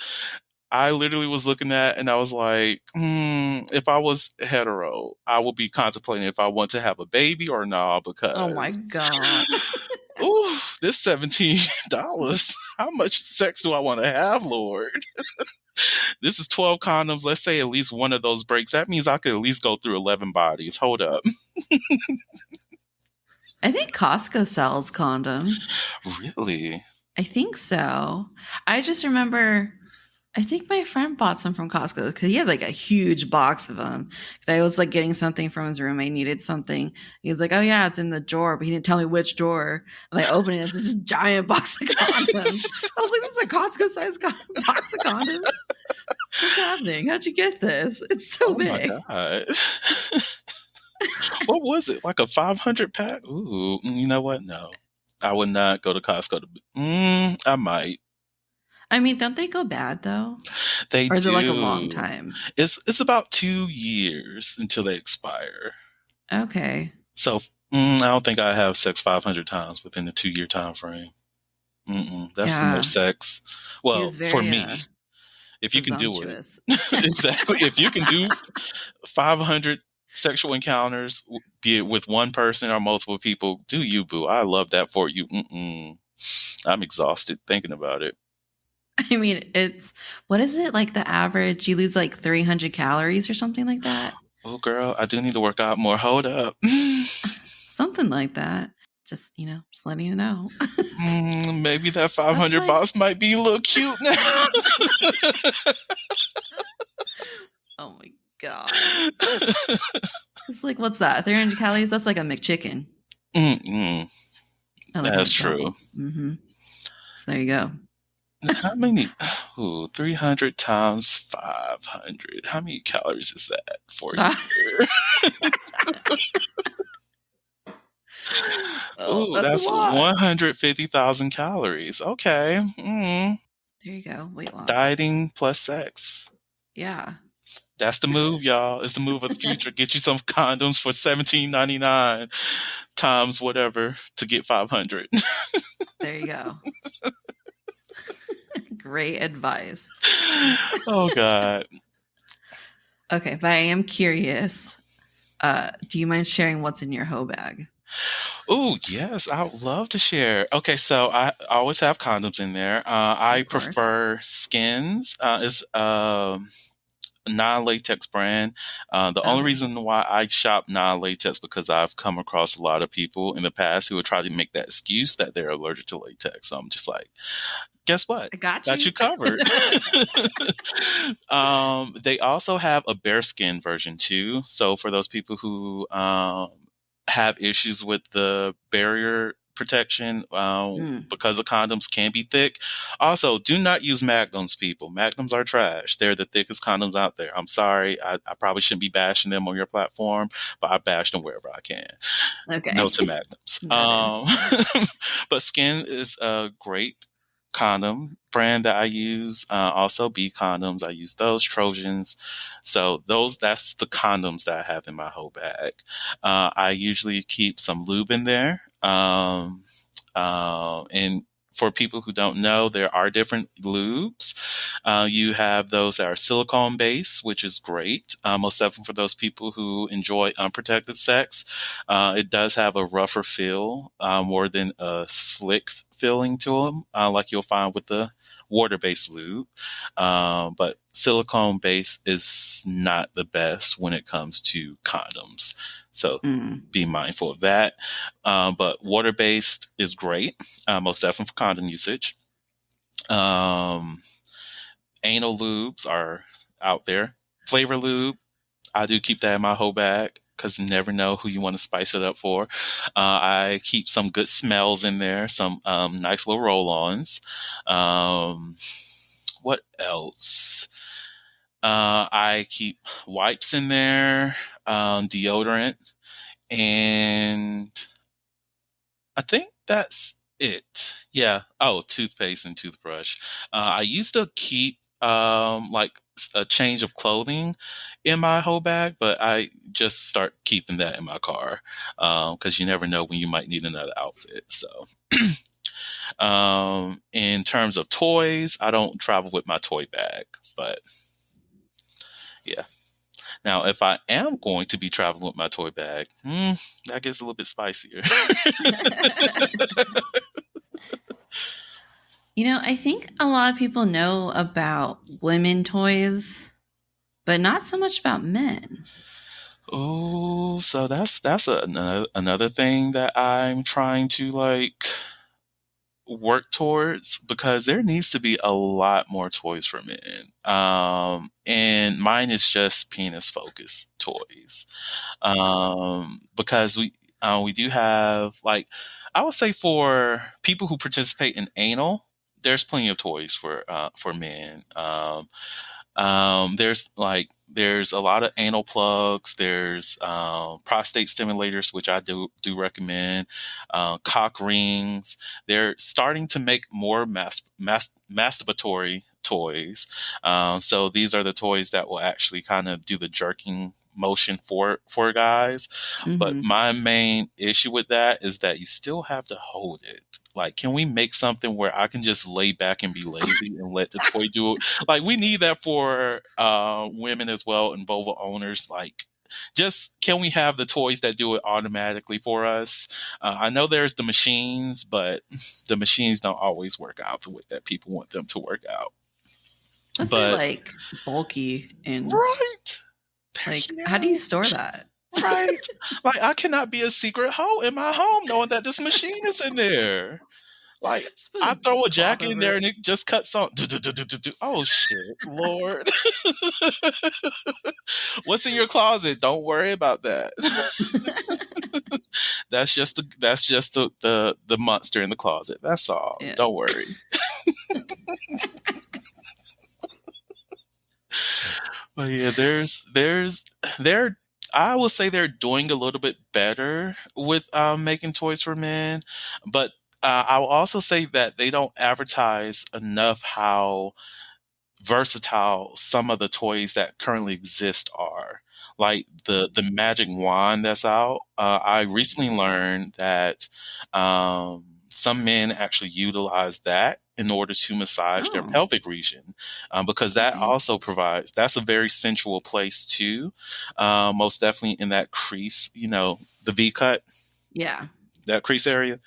Speaker 2: I literally was looking at, and I was like, if I was hetero, I would be contemplating if I want to have a baby or not
Speaker 1: Oh my
Speaker 2: because,
Speaker 1: god.
Speaker 2: ooh, this $17. How much sex do I want to have, Lord? This is 12 condoms. Let's say at least one of those breaks. That means I could at least go through 11 bodies. Hold up.
Speaker 1: I think Costco sells condoms.
Speaker 2: Really?
Speaker 1: I think so. I just remember I think my friend bought some from Costco because he had like a huge box of them. 'Cause I was like getting something from his room. I needed something. He was like, "Oh yeah, it's in the drawer," but he didn't tell me which drawer. And I opened it. It's this giant box of condoms. I was like, "This is a Costco sized box of condoms. What's happening? How'd you get this? It's so
Speaker 2: Oh my
Speaker 1: big."
Speaker 2: God. What was it? Like a 500 pack? Ooh, you know what? No. I would not go to Costco to. I might.
Speaker 1: I mean, don't they go bad though,
Speaker 2: They
Speaker 1: or is it like a long
Speaker 2: do.
Speaker 1: time?
Speaker 2: It's about 2 years until they expire.
Speaker 1: Okay,
Speaker 2: So I don't think I have sex 500 times within the 2 year time frame. That's too much
Speaker 1: yeah.
Speaker 2: sex.
Speaker 1: He
Speaker 2: Well,
Speaker 1: was
Speaker 2: for
Speaker 1: very
Speaker 2: me, if you can do it,
Speaker 1: presumptuous.
Speaker 2: exactly. If you can do 500 sexual encounters, be it with one person or multiple people, do you, boo? I love that for you. I'm exhausted thinking about it.
Speaker 1: I mean, what is it like the average? You lose like 300 calories or something like that.
Speaker 2: Oh, girl, I do need to work out more. Hold up.
Speaker 1: Something like that. Just, just letting you know.
Speaker 2: Maybe that
Speaker 1: That's
Speaker 2: 500
Speaker 1: like,
Speaker 2: box might be a little cute now.
Speaker 1: oh my God. It's like, what's that? 300 calories? That's like a McChicken.
Speaker 2: Mm-mm.
Speaker 1: Or like a
Speaker 2: That's true.
Speaker 1: McDouble. So there you go.
Speaker 2: How many? Ooh, 300 times 500. How many calories is that for a year?
Speaker 1: Oh,
Speaker 2: Ooh,
Speaker 1: that's a
Speaker 2: that's
Speaker 1: lot.
Speaker 2: 150,000 calories. Okay.
Speaker 1: There you go. Weight loss.
Speaker 2: Dieting plus sex.
Speaker 1: Yeah.
Speaker 2: That's the move, y'all. It's the move of the future. Get you some condoms for $17.99 times whatever to get 500.
Speaker 1: There you go. Great advice.
Speaker 2: Oh, God.
Speaker 1: Okay, but I am curious. Do you mind sharing what's in your hoe bag?
Speaker 2: Oh, yes, I would love to share. Okay, so I always have condoms in there. I
Speaker 1: Of course.
Speaker 2: prefer Skins. It's non-latex brand. The only
Speaker 1: Okay.
Speaker 2: reason why I shop non-latex because I've come across a lot of people in the past who would try to make that excuse that they're allergic to latex. So I'm just like, guess what?
Speaker 1: I got
Speaker 2: Got
Speaker 1: you.
Speaker 2: you covered. They also have a bearskin version too. So for those people who have issues with the barrier protection because the condoms can be thick. Also, do not use magnums, people. Magnums are trash. They're the thickest condoms out there. I'm sorry. I probably shouldn't be bashing them on your platform, but I bash them wherever I can.
Speaker 1: Okay.
Speaker 2: No to magnums. But Skin is a great condom brand that I use. Also, B condoms. I use those Trojans. So that's the condoms that I have in my whole bag. I usually keep some lube in there. And for people who don't know, there are different lubes. You have those that are silicone based, which is great. Most definitely for those people who enjoy unprotected sex. It does have a rougher feel, more than a slick feeling to them, like you'll find with the water-based lube. But silicone-based is not the best when it comes to condoms. So be mindful of that. But water-based is great, most definitely for condom usage. Anal lubes are out there. Flavor lube, I do keep that in my whole bag because you never know who you want to spice it up for. I keep some good smells in there, some nice little roll-ons. What else? I keep wipes in there, deodorant, and I think that's it. Yeah. Oh, toothpaste and toothbrush. I used to keep like a change of clothing in my whole bag, but I just start keeping that in my car because you never know when you might need another outfit. So, in terms of toys, I don't travel with my toy bag, but yeah. Now, if I am going to be traveling with my toy bag, that gets a little bit spicier.
Speaker 1: I think a lot of people know about women toys, but not so much about men.
Speaker 2: Oh, so that's another thing that I'm trying to like work towards because there needs to be a lot more toys for men. And mine is just penis focused toys. Because we do have like I would say for people who participate in anal, there's plenty of toys for men. There's a lot of anal plugs. There's prostate stimulators, which I do recommend. Cock rings. They're starting to make more masturbatory toys. So these are the toys that will actually kind of do the jerking motion for guys. But my main issue with that is that you still have to hold it. Like, can we make something where I can just lay back and be lazy and let the toy do it? Like, we need that for women as well and vulva owners. Like, just can we have the toys that do it automatically for us? I know there's the machines, but the machines don't always work out the way that people want them to work out.
Speaker 1: Plus, they're
Speaker 2: But
Speaker 1: like bulky and
Speaker 2: right, they're
Speaker 1: like, how do you store that?
Speaker 2: right. Like, I cannot be a secret hoe in my home knowing that this machine is in there. Like,
Speaker 1: Just put
Speaker 2: I
Speaker 1: a
Speaker 2: throw a
Speaker 1: cloth
Speaker 2: jacket in
Speaker 1: over
Speaker 2: there
Speaker 1: it.
Speaker 2: and it just cuts on. Oh shit, Lord. What's in your closet? Don't worry about that. That's just the monster in the closet. That's all.
Speaker 1: Yeah.
Speaker 2: Don't worry. But yeah, there. I will say they're doing a little bit better with making toys for men, but I will also say that they don't advertise enough how versatile some of the toys that currently exist are. Like the magic wand that's out. I recently learned that some men actually utilize that in order to massage their
Speaker 1: Oh,
Speaker 2: pelvic region, because that
Speaker 1: okay.
Speaker 2: also provides, that's a very sensual place too. Most definitely in that crease, the V cut,
Speaker 1: Yeah.
Speaker 2: that crease area.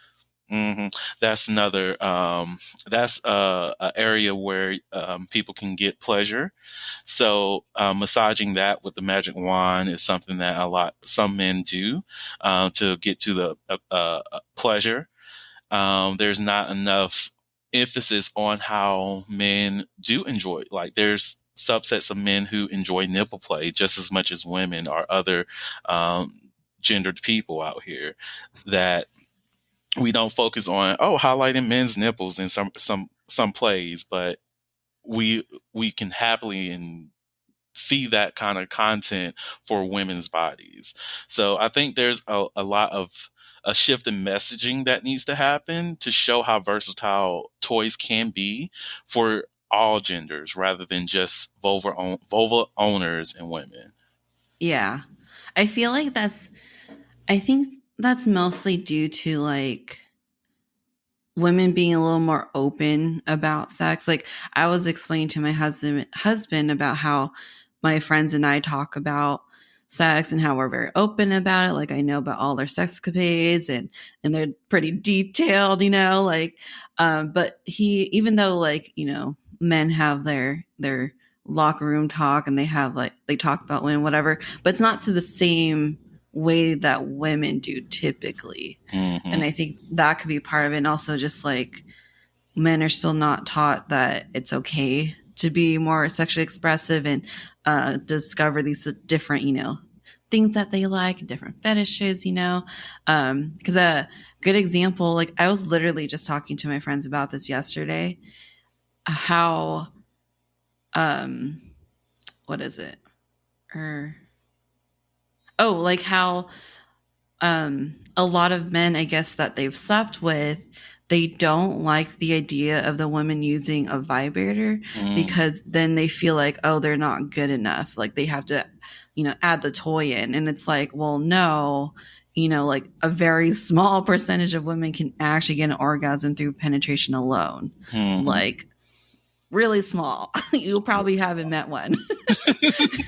Speaker 2: That's another. That's a area where people can get pleasure. So massaging that with the magic wand is something that some men do to get to the pleasure. There's not enough emphasis on how men do enjoy. Like, there's subsets of men who enjoy nipple play just as much as women or other gendered people out here, that we don't focus on highlighting men's nipples in some plays, but we can happily and see that kind of content for women's bodies. So I think there's a lot of a shift in messaging that needs to happen to show how versatile toys can be for all genders rather than just vulva owners and women.
Speaker 1: Yeah. I feel like I think that's mostly due to like women being a little more open about sex. Like I was explaining to my husband about how my friends and I talk about sex and how we're very open about it. Like I know about all their sexcapades and they're pretty detailed, like but he, even though like, men have their locker room talk and they have like they talk about women, whatever, but it's not to the same way that women do typically.
Speaker 2: Mm-hmm.
Speaker 1: And I think that could be part of it. And also just like men are still not taught that it's okay to be more sexually expressive and discover these different, things that they like, different fetishes, because a good example, like I was literally just talking to my friends about this yesterday, how, what is it? Like how a lot of men, I guess, that they've slept with, they don't like the idea of the women using a vibrator because then they feel like, oh, they're not good enough. Like they have to, add the toy in. And it's like, well, no, like a very small percentage of women can actually get an orgasm through penetration alone.
Speaker 2: Mm-hmm.
Speaker 1: Like really small. You probably haven't met one.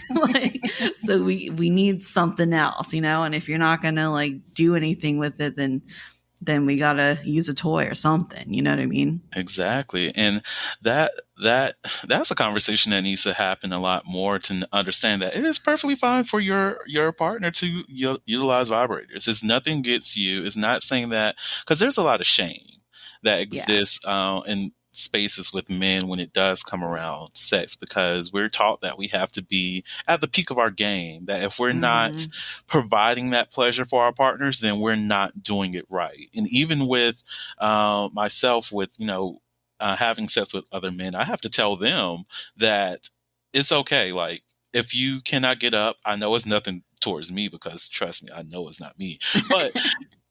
Speaker 1: Like, so we need something else, and if you're not gonna like do anything with it, then we gotta use a toy or something, you know what I mean?
Speaker 2: Exactly. And that's a conversation that needs to happen a lot more to understand that it is perfectly fine for your partner to utilize vibrators. It's nothing against you. It's not saying that, because there's a lot of shame that exists in spaces with men when it does come around sex, because we're taught that we have to be at the peak of our game, that if we're not providing that pleasure for our partners, then we're not doing it right. And even with myself, with having sex with other men, I have to tell them that it's okay. Like, if you cannot get up, I know it's nothing towards me, because trust me, I know it's not me, but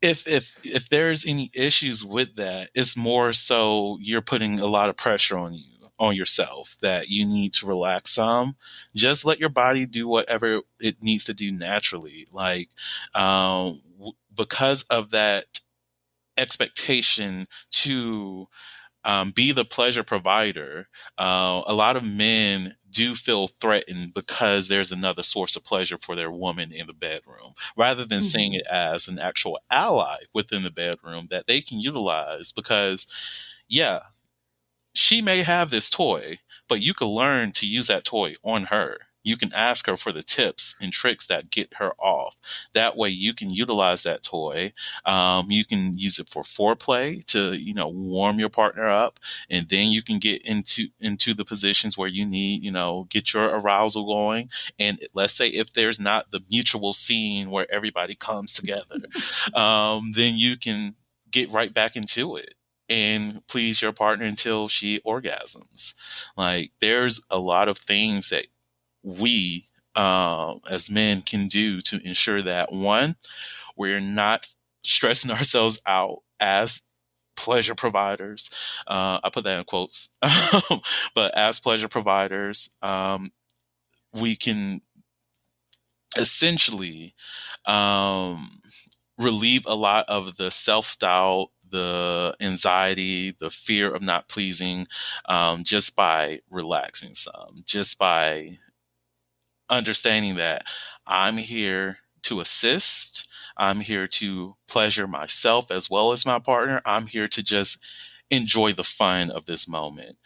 Speaker 2: if there's any issues with that, it's more so you're putting a lot of pressure on yourself, that you need to relax some. Just let your body do whatever it needs to do naturally. Like, because of that expectation to be the pleasure provider. A lot of men do feel threatened because there's another source of pleasure for their woman in the bedroom, rather than seeing
Speaker 1: Mhm.
Speaker 2: it as an actual ally within the bedroom that they can utilize. Because, yeah, she may have this toy, but you can learn to use that toy on her. You can ask her for the tips and tricks that get her off. That way, you can utilize that toy. You can use it for foreplay to, warm your partner up, and then you can get into the positions where you need, get your arousal going. And let's say if there's not the mutual scene where everybody comes together, then you can get right back into it and please your partner until she orgasms. Like, there's a lot of things that we as men can do to ensure that, one, we're not stressing ourselves out as pleasure providers. I put that in quotes. But as pleasure providers, we can essentially um, relieve a lot of the self doubt, the anxiety, the fear of not pleasing, just by relaxing some, just by understanding that I'm here to assist. I'm here to pleasure myself as well as my partner. I'm here to just enjoy the fun of this moment.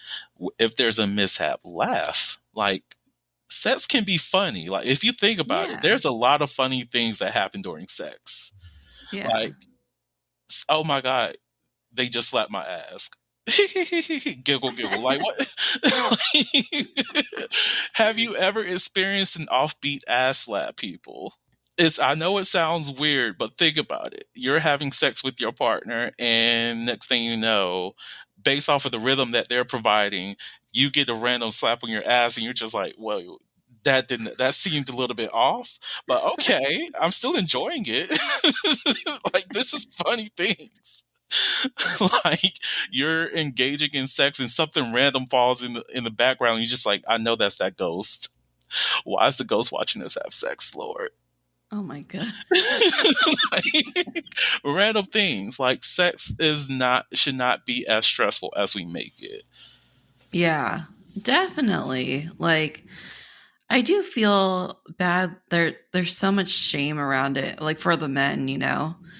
Speaker 2: If there's a mishap, laugh. Like, sex can be funny. Like, if you think about it,
Speaker 1: Yeah.
Speaker 2: there's a lot of funny things that happen during sex.
Speaker 1: Yeah.
Speaker 2: Like, oh my God, they just slapped my ass. Giggle, giggle. Like, what? Have you ever experienced an offbeat ass slap, people? I know it sounds weird, but think about it. You're having sex with your partner, and next thing you know, based off of the rhythm that they're providing, you get a random slap on your ass, and you're just like, well, that seemed a little bit off, but okay, I'm still enjoying it. Like, this is funny things. Like, you're engaging in sex and something random falls in the background. And you're just like, I know that's that ghost. Why is the ghost watching us have sex, Lord?
Speaker 1: Oh my god.
Speaker 2: Like, random things like sex should not be as stressful as we make it.
Speaker 1: Yeah, definitely. Like, I do feel bad. There's so much shame around it, like for the men,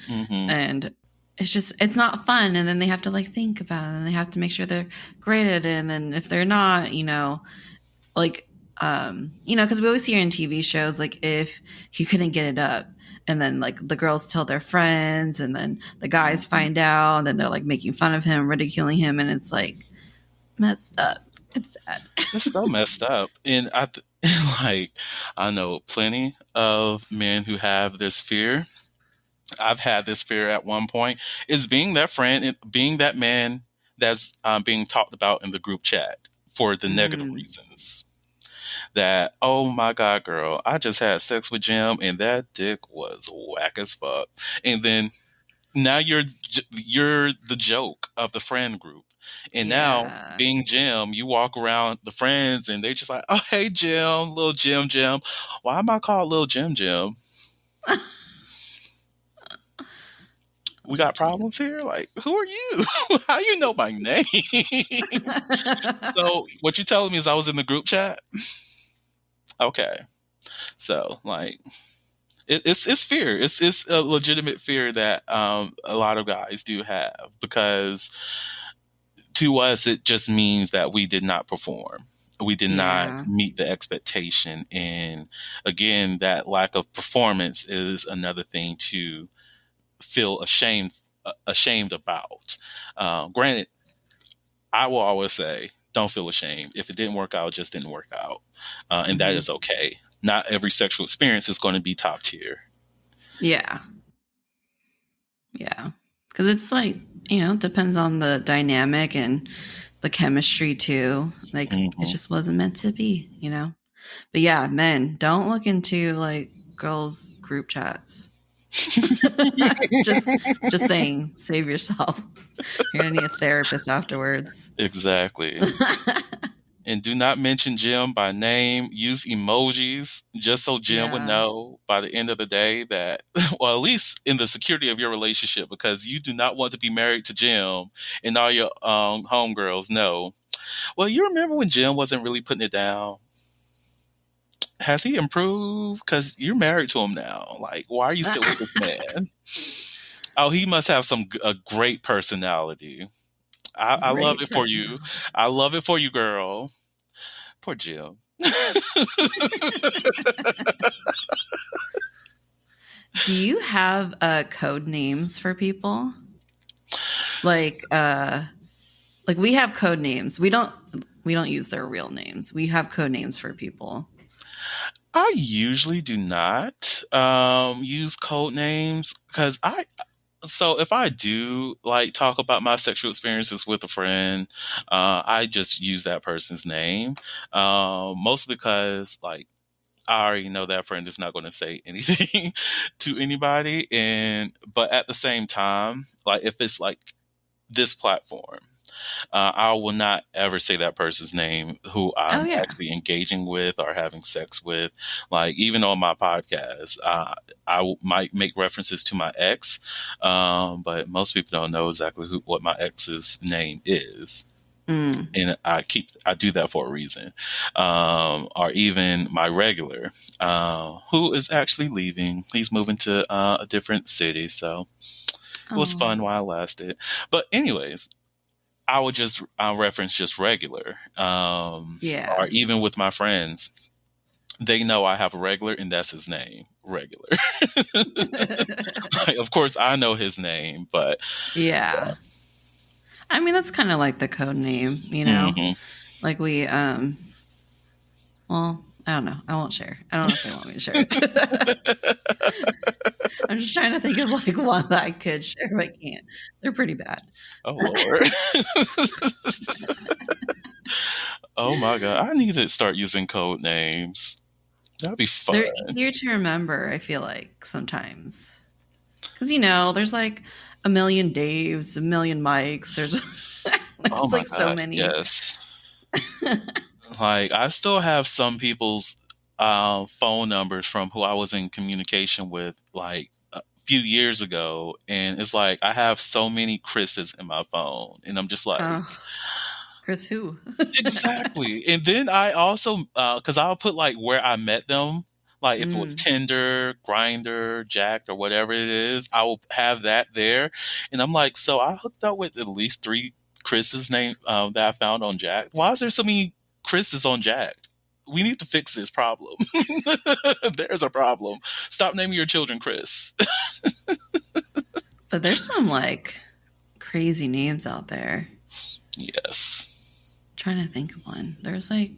Speaker 2: Hmm.
Speaker 1: and it's not fun. And then they have to like think about it, and they have to make sure they're great at it. And then if they're not, like, because we always hear in TV shows, like if he couldn't get it up, and then like the girls tell their friends, and then the guys find out, and then they're like making fun of him, ridiculing him, and it's like messed up. It's sad.
Speaker 2: It's so messed up. And like, I know plenty of men who have this fear. I've had this fear at one point, is being that friend, being that man that's being talked about in the group chat for the negative
Speaker 1: Mm.
Speaker 2: reasons. That, oh my God, girl, I just had sex with Jim and that dick was whack as fuck. And then now you're the joke of the friend group. And now,
Speaker 1: Yeah.
Speaker 2: being Jim, you walk around the friends and they're just like, oh, hey, Jim, little Jim. Why am I called little Jim? We got problems here? Like, who are you? How you know my name? So, what you telling me is I was in the group chat? Okay. So, like, it's fear. It's a legitimate fear that a lot of guys do have, because to us it just means that we did not perform. We did not
Speaker 1: Yeah.
Speaker 2: meet the expectation, and again, that lack of performance is another thing to feel ashamed about. Granted, I will always say, don't feel ashamed. If it didn't work out, it just didn't work out, and that
Speaker 1: Hmm.
Speaker 2: is okay. Not every sexual experience is going to be top tier.
Speaker 1: Yeah. Yeah. Because it's like, it depends on the dynamic and the chemistry too. Like, it
Speaker 2: Mhm.
Speaker 1: just wasn't meant to be, But yeah, men, don't look into like girls' group chats. just saying, save yourself. You're gonna need a therapist afterwards.
Speaker 2: Exactly. And do not mention Jim by name. Use emojis just so Jim would
Speaker 1: Yeah.
Speaker 2: know by the end of the day that, well, at least in the security of your relationship, because you do not want to be married to Jim and all your homegirls know. Well, you remember when Jim wasn't really putting it down? Has he improved? Because you're married to him now. Like, why are you still with this man? Oh, he must have a great personality. I love
Speaker 1: Great
Speaker 2: it for you.
Speaker 1: personality.
Speaker 2: I love it for you, girl. Poor Jim.
Speaker 1: Do you have code names for people? Like we have code names. We don't use their real names. We have code names for people.
Speaker 2: I usually do not use code names because so if I do like talk about my sexual experiences with a friend, I just use that person's name. Mostly because like I already know that friend is not going to say anything to anybody. But at the same time, like if it's like this platform, I will not ever say that person's name who I'm actually engaging with or having sex with. Like even on my podcast, might make references to my ex, but most people don't know exactly what my ex's name is. And I do that for a reason. Or even my regular, who is actually leaving. He's moving to a different city, so it was fun while it lasted. But anyways, I would just reference just regular. Or even with my friends, they know I have a regular, and that's his name, regular. Like, of course, I know his name, but
Speaker 1: yeah. I mean, that's kind of like the code name, you know.
Speaker 2: Mm-hmm.
Speaker 1: Like we, well, I don't know. I won't share. I don't know if they want me to share it. I'm just trying to think of like one that I could share, but I can't. They're pretty bad.
Speaker 2: Oh Lord. Oh my God. I need to start using code names. That'd be fun.
Speaker 1: They're easier to remember, I feel like, sometimes. Because, you know, there's like a million Daves, a million Mikes. There's
Speaker 2: Oh my
Speaker 1: like
Speaker 2: God,
Speaker 1: so many.
Speaker 2: yes. Like I still have some people's phone numbers from who I was in communication with like a few years ago, and it's like I have so many Chris's in my phone, and I'm just like,
Speaker 1: Chris who?
Speaker 2: exactly. And then I also because I'll put like where I met them, like if it was Tinder, Grinder, Jacked, or whatever it is, I will have that there, and I'm like, so I hooked up with at least 3 Chris's name that I found on Jacked. Why is there so many Chris's on Jacked? We need to fix this problem. There's a problem. Stop naming your children Chris.
Speaker 1: But there's some like crazy names out there.
Speaker 2: Yes.
Speaker 1: I'm trying to think of one. There's like,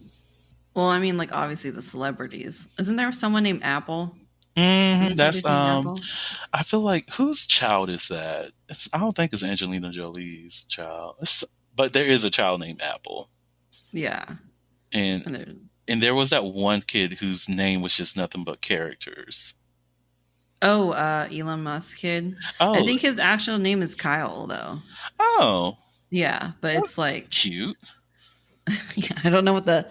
Speaker 1: well, I mean, like obviously the celebrities. Isn't there someone named Apple?
Speaker 2: Mm-hmm. That's Apple? I feel like whose child is that? I don't think it's Angelina Jolie's child. But there is a child named Apple.
Speaker 1: Yeah.
Speaker 2: And there was that one kid whose name was just nothing but characters.
Speaker 1: Oh, Elon Musk kid.
Speaker 2: Oh.
Speaker 1: I think his actual name is Kyle, though.
Speaker 2: Oh.
Speaker 1: Yeah, but it's like
Speaker 2: cute.
Speaker 1: Yeah, I don't know what the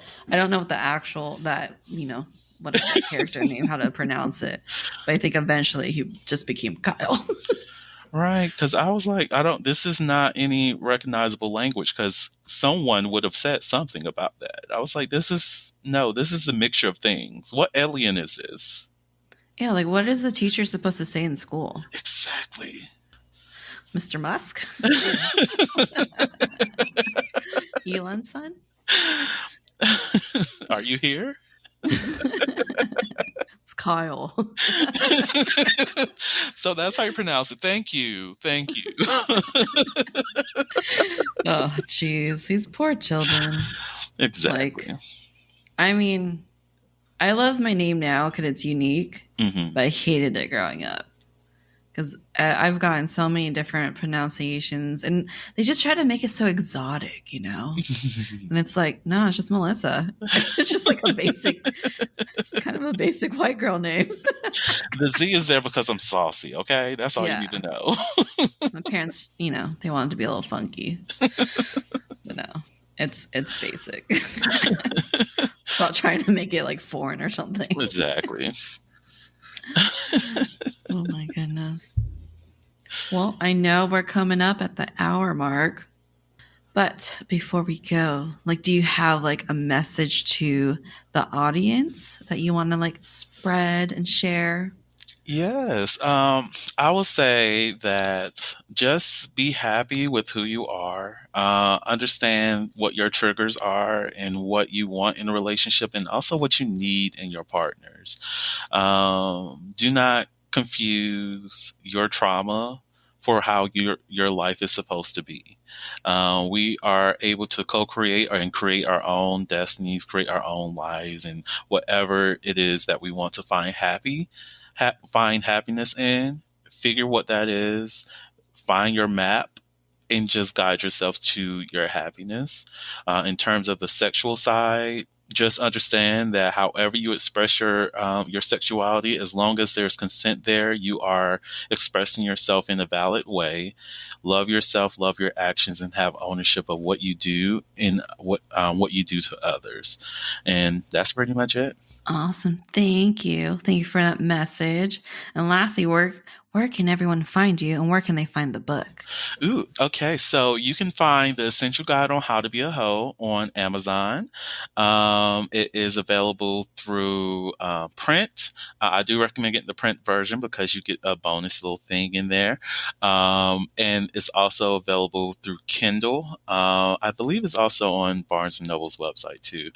Speaker 1: actual what is that character name, how to pronounce it. But I think eventually he just became Kyle.
Speaker 2: Right, because I was like, this is not any recognizable language, because someone would have said something about that. I was like, this is a mixture of things. What alien is this?
Speaker 1: Yeah, like what is the teacher supposed to say in school?
Speaker 2: Exactly.
Speaker 1: Mr. Musk? Elon's son?
Speaker 2: Are you here?
Speaker 1: It's Kyle.
Speaker 2: So that's how you pronounce it. Thank you.
Speaker 1: Oh, jeez. These poor children.
Speaker 2: Exactly.
Speaker 1: Like, I mean, I love my name now because it's unique, but I hated it growing up. Because I've gotten so many different pronunciations, and they just try to make it so exotic, you know? And it's like, no, it's just Melissa. It's just like it's kind of a basic white girl name.
Speaker 2: The Z is there because I'm saucy, okay? That's all you need to know.
Speaker 1: My parents, they wanted to be a little funky. But no. It's basic. Stop trying to make it like foreign or something.
Speaker 2: Exactly.
Speaker 1: Oh my goodness. Well, I know we're coming up at the hour mark, but before we go, like, do you have like a message to the audience that you want to like spread and share?
Speaker 2: Yes. I will say that just be happy with who you are. Understand what your triggers are and what you want in a relationship, and also what you need in your partners. Do not confuse your trauma for how your life is supposed to be. We are able to co-create and create our own destinies, create our own lives, and whatever it is that we want to find happiness in, figure what that is, find your map, and just guide yourself to your happiness. In terms of the sexual side, just understand that however you express your sexuality, as long as there's consent there, you are expressing yourself in a valid way. Love yourself, love your actions, and have ownership of what you do and what you do to others. And that's pretty much it.
Speaker 1: Awesome. Thank you for that message. And lastly, where can everyone find you, and where can they find the book?
Speaker 2: Ooh, okay. So you can find the Essential Guide on How to Be a Hoe on Amazon. It is available through print. I do recommend getting the print version because you get a bonus little thing in there. And it's also available through Kindle. I believe it's also on Barnes & Noble's website too.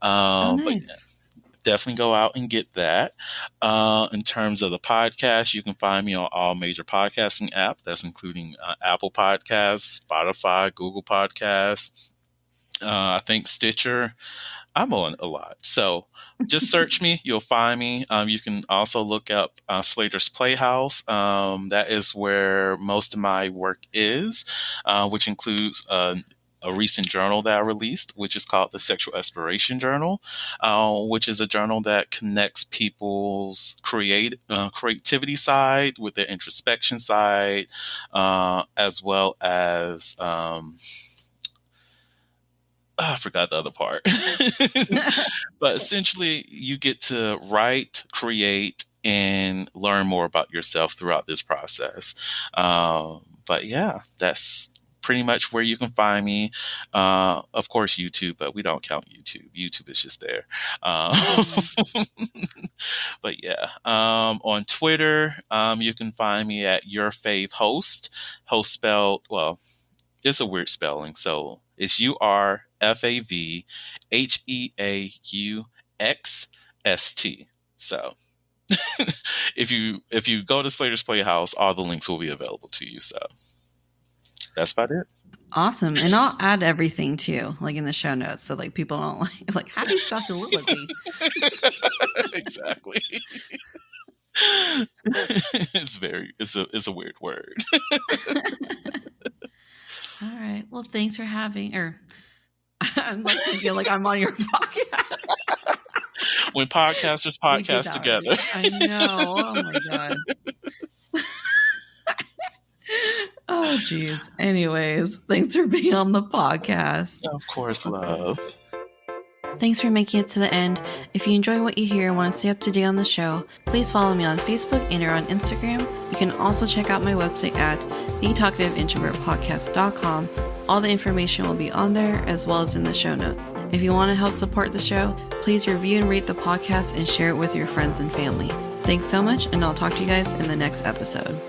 Speaker 1: Oh,
Speaker 2: But
Speaker 1: nice.
Speaker 2: definitely go out and get that. In terms of the podcast, you can find me on all major podcasting apps. That's including Apple Podcasts, Spotify, Google Podcasts. I think Stitcher. I'm on a lot. So just search me. You'll find me. You can also look up Slater's Playhouse. That is where most of my work is, which includes a recent journal that I released, which is called the Sexual Exploration Journal, which is a journal that connects people's creativity side with their introspection side, as well as I forgot the other part. But essentially, you get to write, create, and learn more about yourself throughout this process. But yeah, that's pretty much where you can find me. Of course, YouTube, but we don't count YouTube. YouTube is just there. But yeah, on Twitter, you can find me at Your Fave Host. Host spelled, well, it's a weird spelling. So it's URFAVHEAUXST. So if you go to Slater's Playhouse, all the links will be available to you. So that's about it.
Speaker 1: Awesome. And I'll add everything too, like in the show notes. So like people don't like how do you spell soliloquy?
Speaker 2: Exactly. It's a weird word.
Speaker 1: All right. Well, thanks for I'm like, I feel like I'm on your podcast.
Speaker 2: When podcasters podcast together.
Speaker 1: I know. Oh my God. Oh, geez. Anyways, thanks for being on the podcast.
Speaker 2: Of course, love.
Speaker 1: Thanks for making it to the end. If you enjoy what you hear and want to stay up to date on the show, please follow me on Facebook and or on Instagram. You can also check out my website at thetalkativeintrovertpodcast.com. All the information will be on there as well as in the show notes. If you want to help support the show, please review and rate the podcast and share it with your friends and family. Thanks so much, and I'll talk to you guys in the next episode.